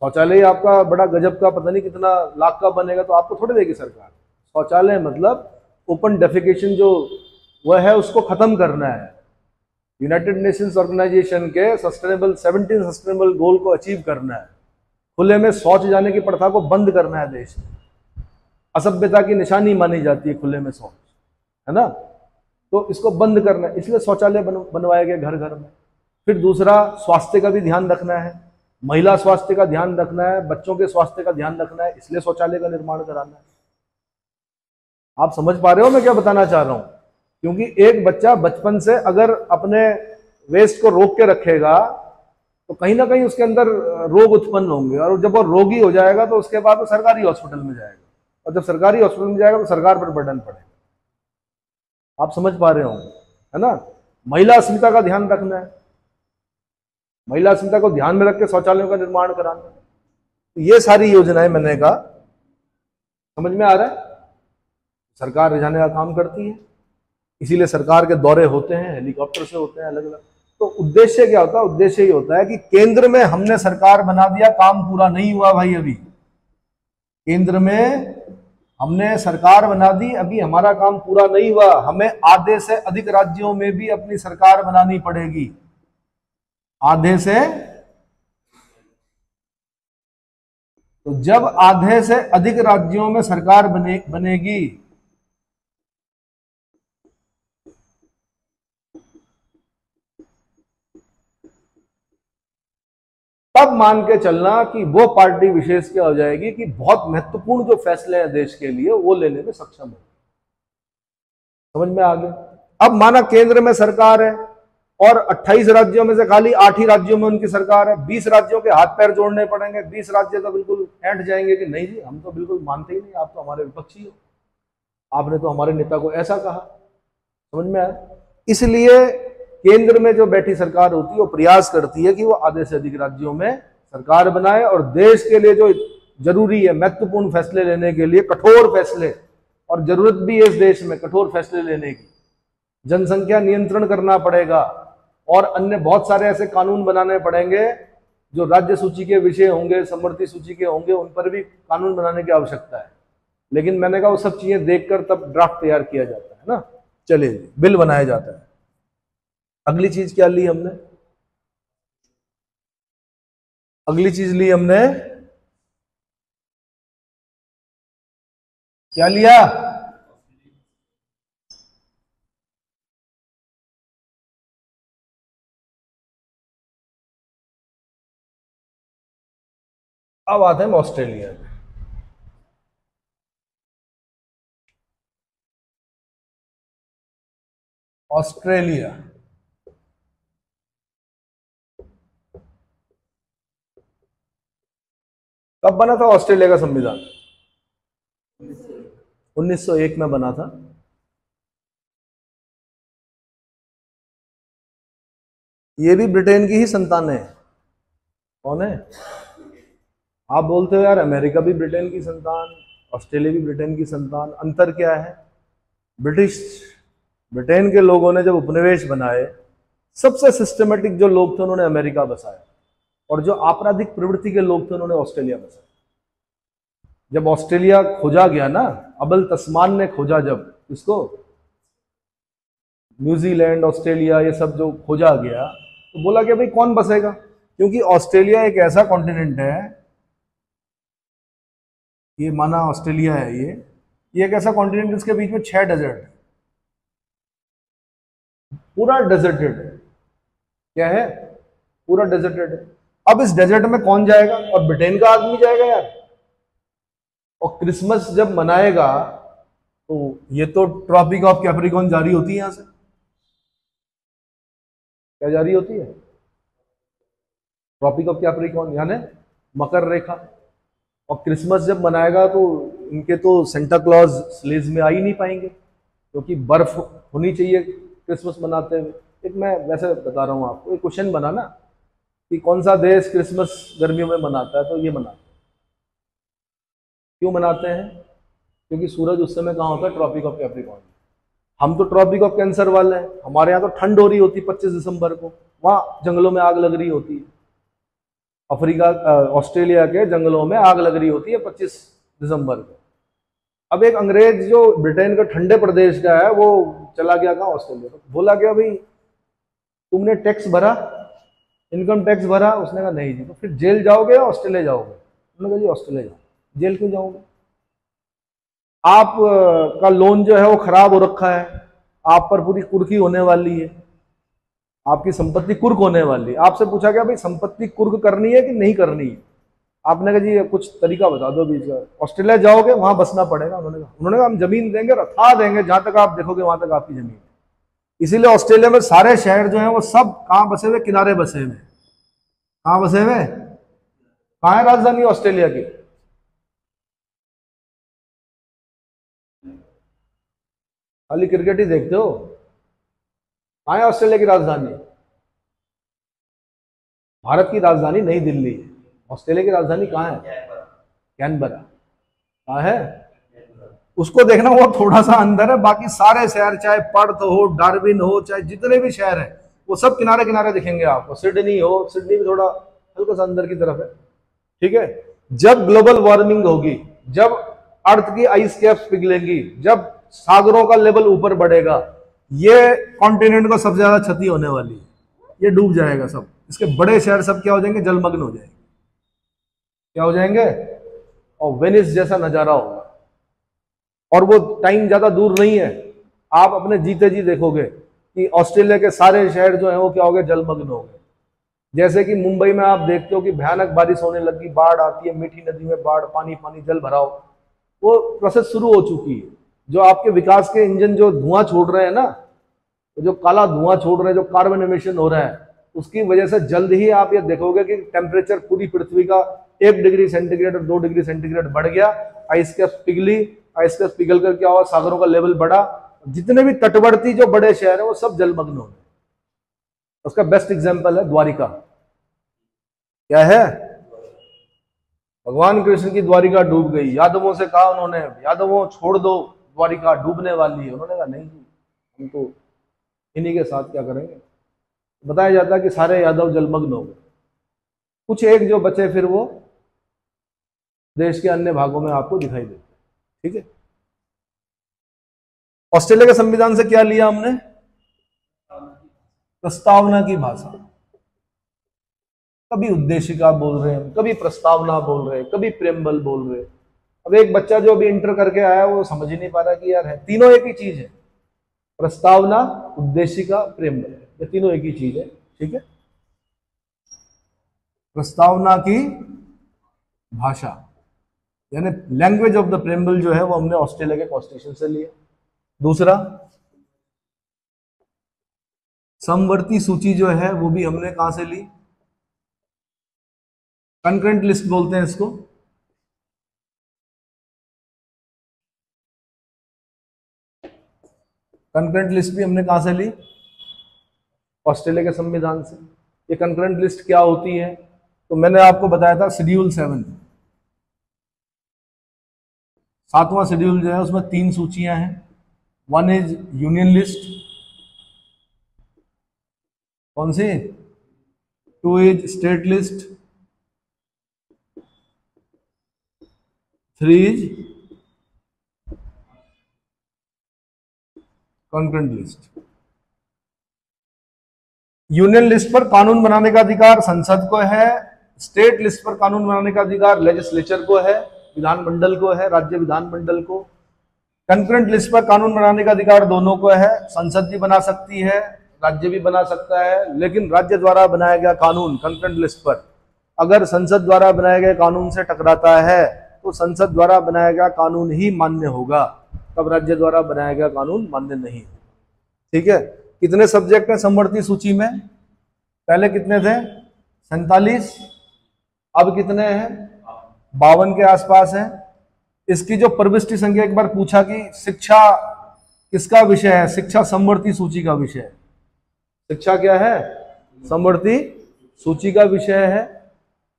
शौचालय आपका बड़ा गजब का पता नहीं कितना लाख का बनेगा, तो आपको थोड़े देगी सरकार। शौचालय मतलब ओपन डेफिकेशन जो वह है उसको खत्म करना है। यूनाइटेड नेशंस ऑर्गेनाइजेशन के 17 सस्टेनेबल गोल को अचीव करना है। खुले में शौच जाने की प्रथा को बंद करना है देश में। असभ्यता की निशानी मानी जाती है खुले में शौच, है ना। तो इसको बंद करना है, इसलिए शौचालय बनवाए गए घर घर में। फिर दूसरा, स्वास्थ्य का भी ध्यान रखना है, महिला स्वास्थ्य का ध्यान रखना है, बच्चों के स्वास्थ्य का ध्यान रखना है, इसलिए शौचालय का निर्माण कराना है। आप समझ पा रहे हो मैं क्या बताना चाह रहा हूं? क्योंकि एक बच्चा बचपन से अगर अपने वेस्ट को रोक के रखेगा तो कहीं ना कहीं उसके अंदर रोग उत्पन्न होंगे, और जब वो रोगी हो जाएगा तो उसके बाद वो सरकारी हॉस्पिटल में जाएगा, और जब सरकारी हॉस्पिटल में जाएगा तो सरकार पर बर्डन पड़ेगा। आप समझ पा रहे हो, है ना। महिला अस्मिता का ध्यान रखना है, महिला अस्मिता को ध्यान में रख के शौचालयों का निर्माण कराना है। तो ये सारी योजनाएं मैंने कहा, समझ में आ रहा है। सरकार रिझाने का काम करती है, इसीलिए सरकार के दौरे होते हैं, हेलीकॉप्टर से होते हैं अलग अलग। तो उद्देश्य क्या होता है? उद्देश्य ये होता है कि केंद्र में हमने सरकार बना दिया, काम पूरा नहीं हुआ भाई। अभी केंद्र में हमने सरकार बना दी, अभी हमारा काम पूरा नहीं हुआ। हमें आधे से अधिक राज्यों में भी अपनी सरकार बनानी पड़ेगी, आधे से। तो जब आधे से अधिक राज्यों में सरकार बनेगी तब मान के चलना कि वो पार्टी विशेष क्या हो जाएगी कि बहुत महत्वपूर्ण जो फैसले हैं देश के लिए वो लेने में सक्षम है। समझ में आ गया? अब माना केंद्र में सरकार है और 28 राज्यों में से खाली 8 ही राज्यों में उनकी सरकार है, 20 राज्यों के हाथ पैर जोड़ने पड़ेंगे। 20 राज्य तो बिल्कुल ऐंठ जाएंगे कि नहीं जी, हम तो बिल्कुल मानते ही नहीं, आप तो हमारे विपक्षी हो, आपने तो हमारे नेता को ऐसा कहा। समझ में आया? इसलिए केंद्र में जो बैठी सरकार होती है वो प्रयास करती है कि वो आधे से अधिक राज्यों में सरकार बनाए, और देश के लिए जो जरूरी है महत्वपूर्ण फैसले लेने के लिए, कठोर फैसले, और जरूरत भी है इस देश में कठोर फैसले लेने की। जनसंख्या नियंत्रण करना पड़ेगा, और अन्य बहुत सारे ऐसे कानून बनाने पड़ेंगे जो राज्य सूची के विषय होंगे, समवर्ती सूची के होंगे, उन पर भी कानून बनाने की आवश्यकता है। लेकिन मैंने कहा वो सब चीजें देखकर तब ड्राफ्ट तैयार किया जाता है ना। चलिए, बिल बनाया जाता है। अगली चीज क्या ली हमने? अगली चीज ली हमने, क्या लिया? अब आते हैं ऑस्ट्रेलिया में। ऑस्ट्रेलिया कब बना था ऑस्ट्रेलिया का संविधान? 1901 में बना था। ये भी ब्रिटेन की ही संतान है। कौन है? आप बोलते हो यार अमेरिका भी ब्रिटेन की संतान, ऑस्ट्रेलिया भी ब्रिटेन की संतान, अंतर क्या है? ब्रिटेन के लोगों ने जब उपनिवेश बनाए, सबसे सिस्टमेटिक जो लोग थे उन्होंने अमेरिका बसाया, और जो आपराधिक प्रवृत्ति के लोग थे उन्होंने ऑस्ट्रेलिया बसाया। जब ऑस्ट्रेलिया खोजा गया ना, अबल तस्मान ने खोजा, जब इसको न्यूजीलैंड, ऑस्ट्रेलिया ये सब जो खोजा गया, तो बोला कि भाई कौन बसेगा, क्योंकि ऑस्ट्रेलिया एक ऐसा कॉन्टिनेंट है, ये माना ऑस्ट्रेलिया है, ये एक ऐसा कॉन्टिनेंट जिसके बीच में 6 डेजर्ट, पूरा डेजर्टेड है। क्या है? पूरा डेजर्टेड है। अब इस डेजर्ट में कौन जाएगा? और ब्रिटेन का आदमी जाएगा यार। और क्रिसमस जब मनाएगा तो ये तो ट्रॉपिक ऑफ कैप्रिकॉर्न जारी होती है, यहां से क्या जारी होती है? ट्रॉपिक ऑफ कैप्रिकॉर्न यानी मकर रेखा। और क्रिसमस जब मनाएगा तो इनके तो सेंटा क्लॉज स्लेज में आ ही नहीं पाएंगे, क्योंकि बर्फ होनी चाहिए क्रिसमस मनाते हुए। एक मैं वैसे बता रहा हूँ आपको, एक क्वेश्चन बना ना कि कौन सा देश क्रिसमस गर्मियों में मनाता है, तो ये मनाता है क्यों मनाते हैं? क्योंकि सूरज उस समय कहाँ होता है? Tropic of Capricorn. हम तो ट्रॉपिक ऑफ कैंसर वाले हैं, हमारे यहाँ तो ठंड हो रही होती 25 दिसंबर को, वहाँ जंगलों में आग लग रही होती है। अफ्रीका ऑस्ट्रेलिया के जंगलों में आग लग रही होती है 25 दिसंबर को। अब एक अंग्रेज जो ब्रिटेन के ठंडे प्रदेश का है, वो चला गया कहाँ? ऑस्ट्रेलिया। तो बोला गया भाई तुमने टैक्स भरा, इनकम टैक्स भरा? उसने कहा नहीं जी। तो फिर जेल जाओगे या ऑस्ट्रेलिया जाओगे? उन्होंने कहा जी ऑस्ट्रेलिया जाओ। जेल क्यों जाओगे? आप का लोन जो है वो खराब हो रखा है, आप पर पूरी कुर्की होने वाली है, आपकी संपत्ति कुर्क होने वाली है। आपसे पूछा गया भाई संपत्ति कुर्क करनी है कि नहीं करनी है? आपने कहा जी कुछ तरीका बता दो बीच का। ऑस्ट्रेलिया जाओगे, वहां बसना पड़ेगा। उन्होंने कहा हम जमीन देंगे, रखा देंगे, जहां तक आप देखोगे वहां तक आपकी जमीन। इसीलिए ऑस्ट्रेलिया में सारे शहर जो हैं वो सब कहां बसे हुए? किनारे बसे हुए। कहां बसे हुए? कहां है राजधानी ऑस्ट्रेलिया की? खाली क्रिकेट ही देखते हो? कहां है ऑस्ट्रेलिया की राजधानी? भारत की राजधानी नई दिल्ली है। ऑस्ट्रेलिया की राजधानी कहां है? कैनबरा। कहां है? उसको देखना, वो थोड़ा सा अंदर है। बाकी सारे शहर, चाहे पर्थ हो, डार्विन हो, चाहे जितने भी शहर हैं, वो सब किनारे किनारे दिखेंगे आपको। सिडनी हो, सिडनी भी थोड़ा हल्का सा अंदर की तरफ है। ठीक है। जब ग्लोबल वार्मिंग होगी, जब अर्थ की आइस कैप्स पिघलेंगी, जब सागरों का लेवल ऊपर बढ़ेगा, ये कॉन्टिनेंट को सबसे ज्यादा क्षति होने वाली है। ये डूब जाएगा सब। इसके बड़े शहर सब क्या हो जाएंगे? जलमग्न हो जाएंगे। क्या हो जाएंगे? और वेनिस जैसा नजारा होगा। और वो टाइम ज्यादा दूर नहीं है, आप अपने जीते जी देखोगे कि ऑस्ट्रेलिया के सारे शहर जो हैं वो क्या हो गए? जलमग्न हो गए। जैसे कि मुंबई में आप देखते हो कि भयानक बारिश होने लगी, बाढ़ आती है, मीठी नदी में बाढ़, पानी पानी, जल भराव, वो प्रोसेस शुरू हो चुकी है। जो आपके विकास के इंजन जो धुआं छोड़ रहे हैं ना, जो काला धुआं छोड़ रहे हैं, जो कार्बन एमिशन हो रहा है, उसकी वजह से जल्द ही आप ये देखोगे कि टेम्परेचर पूरी पृथ्वी का 1 डिग्री सेंटीग्रेड और 2 डिग्री सेंटीग्रेड बढ़ गया। आइस कैप पिघली, आइस कैप पिघल कर क्या हुआ? सागरों का लेवल बढ़ा। जितने भी तटवर्ती जो बड़े शहर हैं वो सब जलमग्न हो गए। उसका बेस्ट एग्जांपल है द्वारिका। क्या है? भगवान कृष्ण की द्वारिका डूब गई। यादवों से कहा उन्होंने, यादवों छोड़ दो, द्वारिका डूबने वाली है। उन्होंने कहा नहीं जी, हम तो इन्हीं के साथ क्या करेंगे। बताया जाता है कि सारे यादव जलमग्न हो गए। कुछ एक जो बचे फिर वो देश के अन्य भागों में आपको दिखाई देते। ठीक है। ऑस्ट्रेलिया के संविधान से क्या लिया हमने? प्रस्तावना की भाषा। कभी उद्देशिका बोल रहे हैं, कभी प्रस्तावना बोल रहे हैं, कभी प्रेमबल बोल रहे हैं। अब एक बच्चा जो अभी इंटर करके आया वो समझ ही नहीं पा रहा कि यार है तीनों एक ही चीज है। प्रस्तावना, उद्देशिका, प्रेमबल, ये तीनों एक ही चीज है। ठीक है। प्रस्तावना की भाषा यानी लैंग्वेज ऑफ द प्रेमबल जो है वो हमने ऑस्ट्रेलिया के कॉन्स्टिट्यूशन से लिया। दूसरा, समवर्ती सूची जो है वो भी हमने कहां से ली? कंकरेंट लिस्ट बोलते हैं इसको। कंकरेंट लिस्ट भी हमने कहां से ली? ऑस्ट्रेलिया के संविधान से। ये कंकरेंट लिस्ट क्या होती है? तो मैंने आपको बताया था शेड्यूल 7, 7वां शेड्यूल जो है उसमें 3 सूचियां हैं। 1 इज यूनियन लिस्ट, कौन सी? 2 is state list, 3 is concurrent list. Union list पर कानून बनाने का अधिकार संसद को है। स्टेट लिस्ट पर कानून बनाने का अधिकार लेजिस्लेचर को है, विधानमंडल को है, राज्य विधानमंडल को। कंकरेंट लिस्ट पर कानून बनाने का अधिकार दोनों को है। संसद भी बना सकती है, राज्य भी बना सकता है। लेकिन राज्य द्वारा बनाया गया कानून कंकरेंट लिस्ट पर अगर संसद द्वारा बनाए गए कानून से टकराता है तो संसद द्वारा बनाया गया कानून ही मान्य होगा, तब राज्य द्वारा बनाया गया कानून मान्य नहीं। ठीक है। कितने सब्जेक्ट हैं समवर्ती सूची में? पहले कितने थे? 47। अब कितने हैं? 52 के आसपास है। इसकी जो प्रविष्टि संख्या, एक बार पूछा कि शिक्षा किसका विषय है? शिक्षा समवर्ती सूची का विषय है। शिक्षा क्या है? समवर्ती सूची का विषय है।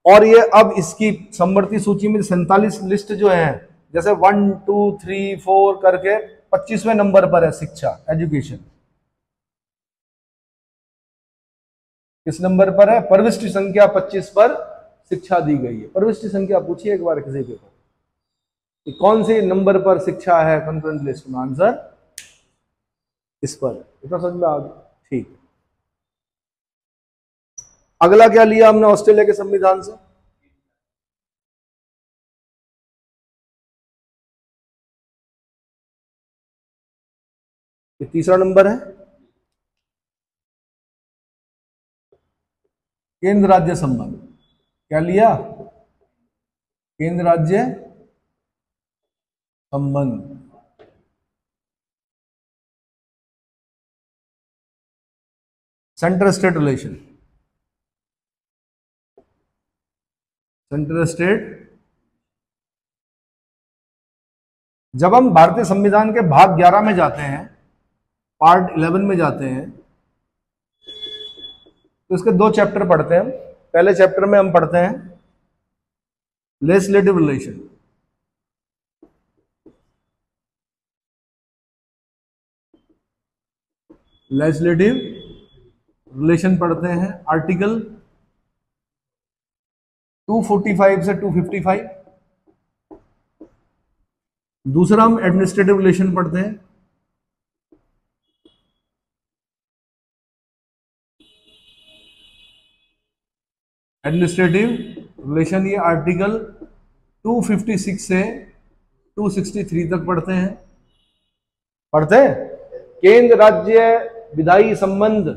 और ये अब इसकी समवर्ती सूची में 47 लिस्ट जो है जैसे 1 2 3 4 करके 25वें नंबर पर है शिक्षा, एजुकेशन। किस नंबर पर है? प्रविष्टि संख्या 25 पर शिक्षा दी गई है। प्रविष्टि संख्या पूछिए एक बार किसी के को कि कौन से नंबर पर शिक्षा है कॉन्फ्रेंस लिस्ट में। आंसर इस पर है। इतना समझ में आ गया? ठीक। अगला क्या लिया हमने ऑस्ट्रेलिया के संविधान से? ये तीसरा नंबर है, केंद्र राज्य संबंध। क्या लिया? केंद्र राज्य संबंध। Central state relation, central state. जब हम भारतीय संविधान के भाग 11 में जाते हैं, पार्ट 11 में जाते हैं, तो इसके 2 चैप्टर पढ़ते हैं हम। पहले चैप्टर में हम पढ़ते हैं लेजिस्लेटिव रिलेशन। लेजिस्लेटिव रिलेशन पढ़ते हैं, आर्टिकल 245 से 255। दूसरा हम एडमिनिस्ट्रेटिव रिलेशन पढ़ते हैं, एडमिनिस्ट्रेटिव रिलेशन। ये आर्टिकल 256 से 263 तक पढ़ते हैं। केंद्र राज्य विधायी संबंध,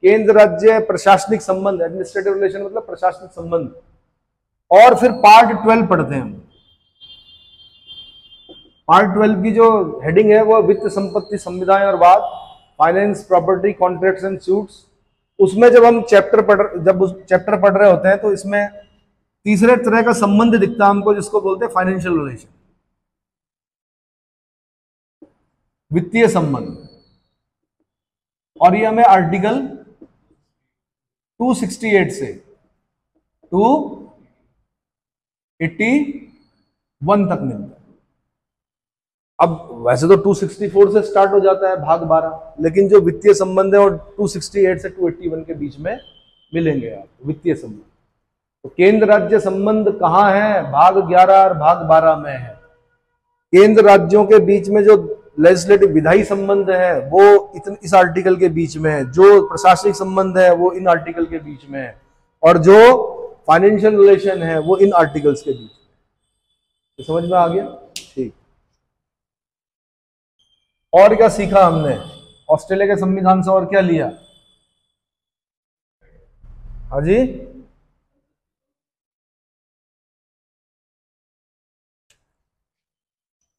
केंद्र राज्य प्रशासनिक संबंध, एडमिनिस्ट्रेटिव रिलेशन मतलब प्रशासनिक संबंध। और फिर पार्ट 12 पढ़ते हैं हम। पार्ट 12 की जो हेडिंग है वो वित्त, संपत्ति, संविधान और वाद, finance, property, contracts and suits. उसमें जब हम उस चैप्टर पढ़ रहे होते हैं तो इसमें तीसरे तरह का संबंध दिखता है हमको, जिसको बोलते हैं फाइनेंशियल रिलेशन, वित्तीय संबंध। और ये हमें आर्टिकल 268 से 281 तक मिलता है। अब वैसे तो 264 से स्टार्ट हो जाता है भाग 12, लेकिन जो वित्तीय संबंध है वो 268 से 281 के बीच में मिलेंगे आप, वित्तीय संबंध। तो केंद्र राज्य संबंध कहाँ है? भाग 11 और भाग 12 में है। केंद्र राज्यों के बीच में जो लेजिस्लेटिव विधायी संबंध है वो इस आर्टिकल के बीच में है, जो प्रशासनिक संबंध है वो इन आर्टिकल के बीच में है, और जो फाइनेंशियल रिलेशन है वो इन आर्टिकल्स के बीच में। समझ में आ गया? ठीक। और क्या सीखा हमने ऑस्ट्रेलिया के संविधान से? और क्या लिया? हाँ जी,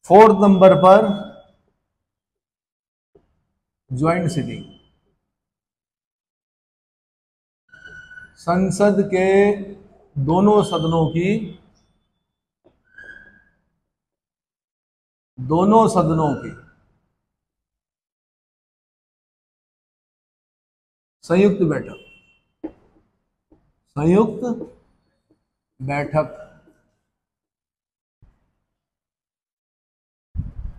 फोर्थ नंबर पर ज्वाइंट सिटिंग। संसद के दोनों सदनों की संयुक्त बैठक।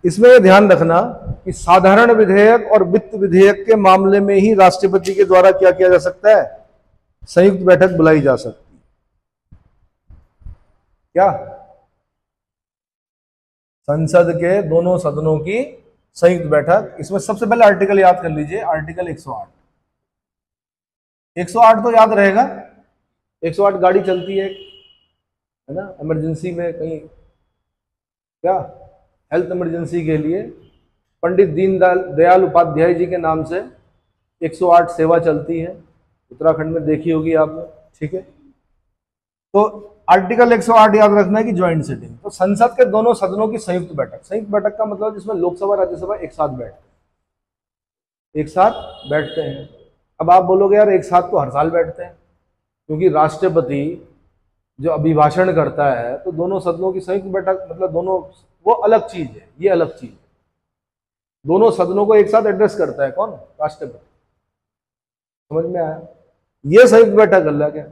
इसमें यह ध्यान रखना कि साधारण विधेयक और वित्त विधेयक के मामले में ही राष्ट्रपति के द्वारा क्या किया जा सकता है? संयुक्त बैठक बुलाई जा सकती है। क्या? संसद के दोनों सदनों की संयुक्त बैठक। इसमें सबसे पहले आर्टिकल याद कर लीजिए, आर्टिकल 108। 108 तो याद रहेगा। 108 गाड़ी चलती है ना इमरजेंसी में, कहीं क्या हेल्थ इमरजेंसी के लिए पंडित दीनदयाल उपाध्याय जी के नाम से 108 सेवा चलती है, उत्तराखंड में देखी होगी आपने। ठीक है, तो आर्टिकल 108 याद रखना है कि ज्वाइंट सिटिंग। तो संसद के दोनों सदनों की संयुक्त बैठक। संयुक्त बैठक का मतलब जिसमें लोकसभा राज्यसभा एक साथ बैठते हैं। अब आप बोलोगे यार एक साथ तो हर साल बैठते हैं, क्योंकि राष्ट्रपति जो अभिभाषण करता है तो दोनों सदनों की संयुक्त बैठक मतलब दोनों, वो अलग चीज है, ये अलग चीज है। दोनों सदनों को एक साथ एड्रेस करता है कौन? राष्ट्रपति। समझ में आया? ये संयुक्त बैठक अलग है।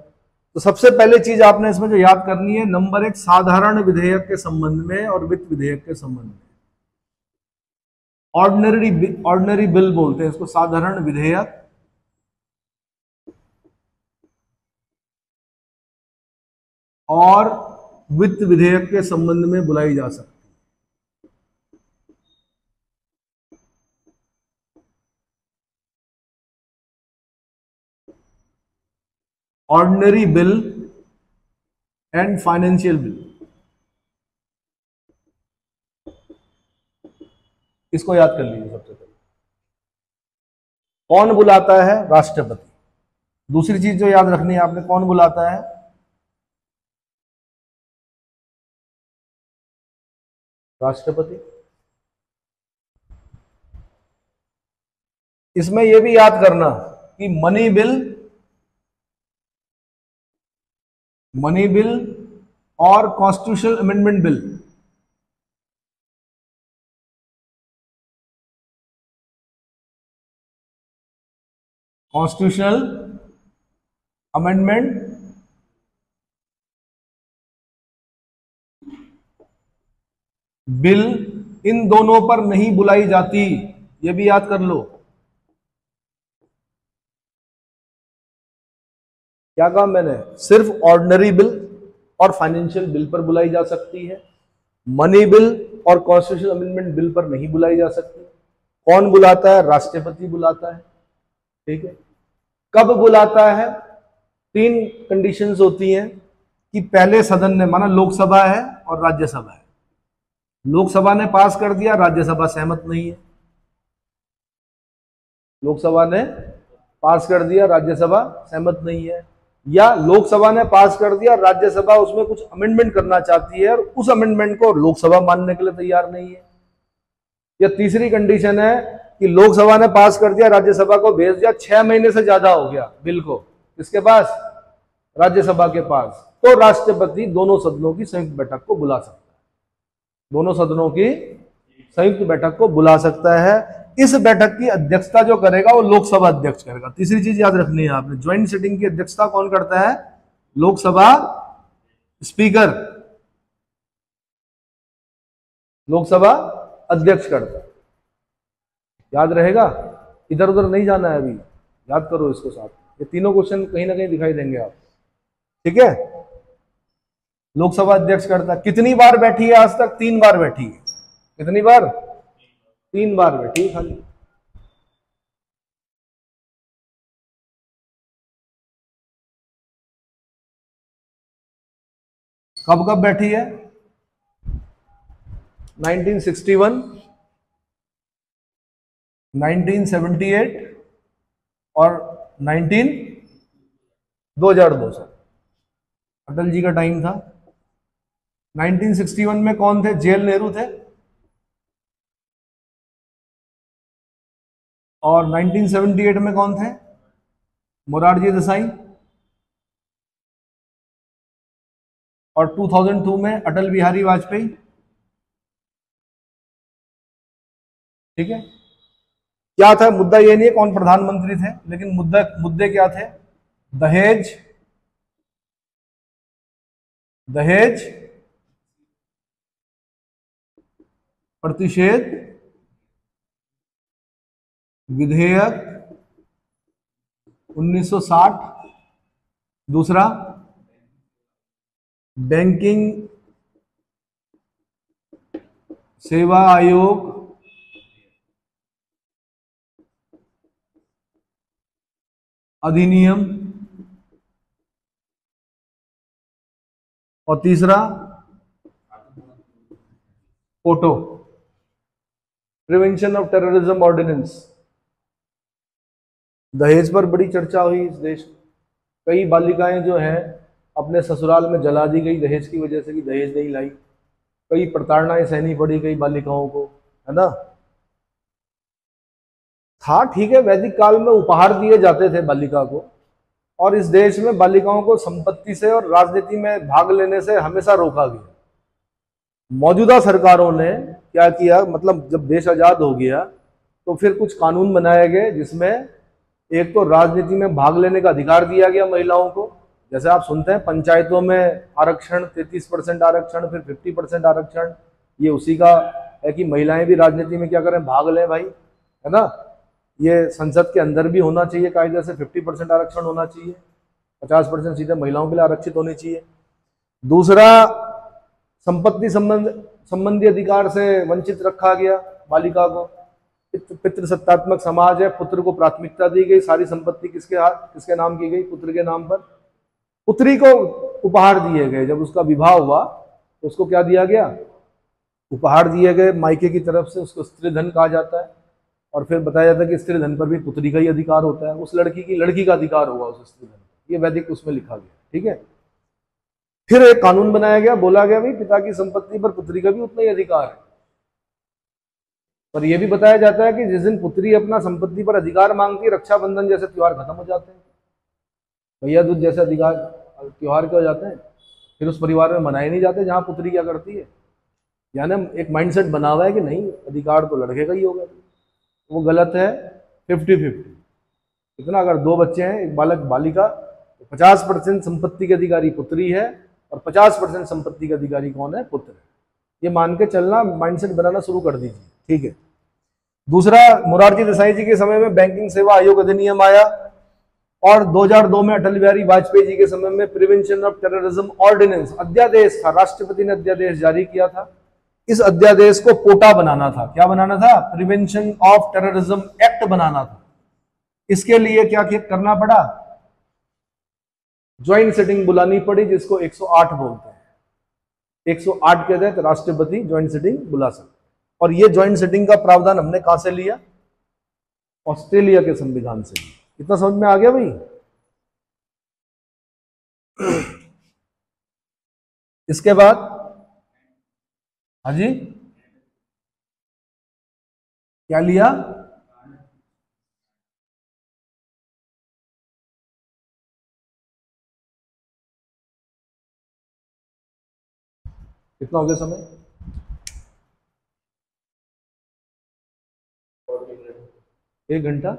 तो सबसे पहले चीज आपने इसमें जो याद करनी है, नंबर 1 साधारण विधेयक के संबंध में और वित्त विधेयक के संबंध में। ऑर्डिनरी बिल बोलते हैं इसको, साधारण विधेयक और वित्त विधेयक के संबंध में बुलाई जा सकती है। Ordinary bill and financial bill, इसको याद कर लीजिए सबसे पहले। कौन बुलाता है? राष्ट्रपति। दूसरी चीज जो याद रखनी है आपने, कौन बुलाता है? राष्ट्रपति। इसमें यह भी याद करना कि मनी बिल और constitutional amendment bill, constitutional amendment bill, इन दोनों पर नहीं बुलाई जाती, ये भी याद कर लो। क्या कहा मैंने? सिर्फ ऑर्डिनरी बिल और फाइनेंशियल बिल पर बुलाई जा सकती है, मनी बिल और कॉन्स्टिट्यूशनल अमेंडमेंट बिल पर नहीं बुलाई जा सकती। कौन बुलाता है? राष्ट्रपति बुलाता है। ठीक है। कब बुलाता है? 3 कंडीशंस होती हैं कि पहले सदन ने, माना लोकसभा है और राज्यसभा है, लोकसभा ने पास कर दिया, राज्यसभा सहमत नहीं है। लोकसभा ने पास कर दिया, राज्यसभा सहमत नहीं है, या लोकसभा ने पास कर दिया, राज्यसभा उसमें कुछ अमेंडमेंट करना चाहती है और उस अमेंडमेंट को लोकसभा मानने के लिए तैयार नहीं है। या तीसरी कंडीशन है कि लोकसभा ने पास कर दिया, राज्यसभा को भेज दिया, 6 महीने से ज्यादा हो गया बिल को, किसके पास? राज्यसभा के पास, तो राष्ट्रपति दोनों सदनों की संयुक्त बैठक को बुला सकता है। दोनों सदनों की संयुक्त बैठक को बुला सकता है। इस बैठक की अध्यक्षता जो करेगा वो लोकसभा अध्यक्ष करेगा। तीसरी चीज याद रखनी है आपने, ज्वाइंट सिटिंग की अध्यक्षता कौन करता है? लोकसभा स्पीकर, लोकसभा अध्यक्ष करता है। याद रहेगा, इधर उधर नहीं जाना है अभी, याद करो इसको साथ। ये तीनों क्वेश्चन कहीं ना कहीं दिखाई देंगे आप। ठीक है। लोकसभा अध्यक्ष करता है। कितनी बार बैठी है आज तक? 3 बार बैठी है। कितनी बार? 3 बार बैठी खाली। कब कब बैठी है? 1961, 1978 और 2002 से अटल जी का टाइम था। 1961 में कौन थे? जेल नेहरू थे। और 1978 में कौन थे? मोरारजी देसाई। और 2002 में अटल बिहारी वाजपेयी। ठीक है। क्या था मुद्दा? ये नहीं है कौन प्रधानमंत्री थे, लेकिन मुद्दे क्या थे? दहेज प्रतिषेध विधेयक 1960, दूसरा बैंकिंग सेवा आयोग अधिनियम, और तीसरा POTO, prevention of terrorism ordinance. दहेज पर बड़ी चर्चा हुई इस देश में। कई बालिकाएं जो हैं अपने ससुराल में जला दी गई दहेज की वजह से कि दहेज नहीं लाई। कई प्रताड़नाएं सहनी पड़ी कई बालिकाओं को, है ना। था ठीक है, वैदिक काल में उपहार दिए जाते थे बालिका को, और इस देश में बालिकाओं को संपत्ति से और राजनीति में भाग लेने से हमेशा रोका गया। मौजूदा सरकारों ने क्या किया, मतलब जब देश आजाद हो गया तो फिर कुछ कानून बनाए गए जिसमें एक तो राजनीति में भाग लेने का अधिकार दिया गया महिलाओं को, जैसे आप सुनते हैं पंचायतों में आरक्षण, 33% आरक्षण, फिर 50% आरक्षण, ये उसी का है कि महिलाएं भी राजनीति में क्या करें, भाग लें भाई, है ना। ये संसद के अंदर भी होना चाहिए कायदे से, 50% आरक्षण होना चाहिए, 50% सीटें महिलाओं के लिए आरक्षित होनी चाहिए। दूसरा, संपत्ति संबंधी अधिकार से वंचित रखा गया बालिका को। पितृसत्तात्मक समाज है, पुत्र को प्राथमिकता दी गई, सारी संपत्ति किसके नाम की गई, पुत्र के नाम पर। पुत्री को उपहार दिए गए, जब उसका विवाह हुआ तो उसको क्या दिया गया, उपहार दिए गए मायके की तरफ से, उसको स्त्री धन कहा जाता है। और फिर बताया जाता है कि स्त्री धन पर भी पुत्री का ही अधिकार होता है, उस लड़की का अधिकार होगा उस स्त्री धन, ये वैदिक उसमें लिखा गया, ठीक है। फिर एक कानून बनाया गया, बोला गया भाई पिता की संपत्ति पर पुत्री का भी उतना ही अधिकार है। पर यह भी बताया जाता है कि जिस दिन पुत्री अपना संपत्ति पर अधिकार मांगती है, रक्षाबंधन जैसे त्योहार खत्म हो जाते हैं, भैया दूज जैसे अधिकार त्योहार क्या हो जाते हैं, फिर उस परिवार में मनाए नहीं जाते जहां पुत्री क्या करती है। यानी एक माइंडसेट बना हुआ है कि नहीं, अधिकार तो लड़के का ही होगा, वो गलत है। 50-50 इतना, अगर 2 बच्चे हैं, एक बालक बालिका, तो 50% संपत्ति के अधिकारी पुत्री है और 50% संपत्ति के अधिकारी कौन है, पुत्र है। ये मान के चलना, माइंडसेट बनाना शुरू कर दीजिए, ठीक है। दूसरा, मोरारजी देसाई जी के समय में बैंकिंग सेवा आयोग अधिनियम आया, और 2002 में अटल बिहारी वाजपेयी जी के समय में प्रिवेंशन ऑफ टेररिज्म ऑर्डिनेंस अध्यादेश था, राष्ट्रपति ने अध्यादेश जारी किया था। इस अध्यादेश को पोटा बनाना था, क्या बनाना था, प्रिवेंशन ऑफ टेररिज्म एक्ट बनाना था। इसके लिए क्या करना पड़ा, ज्वाइंट सिटिंग बुलानी पड़ी, जिसको 108 बोलते हैं। 108 के तहत राष्ट्रपति ज्वाइंट सिटिंग बुला सकते। और ये ज्वाइंट सिटिंग का प्रावधान हमने कहां से लिया, ऑस्ट्रेलिया के संविधान से। इतना समझ में आ गया भाई। इसके बाद, हाँ जी, क्या लिया, कितना हो गया समय, 1 घंटा।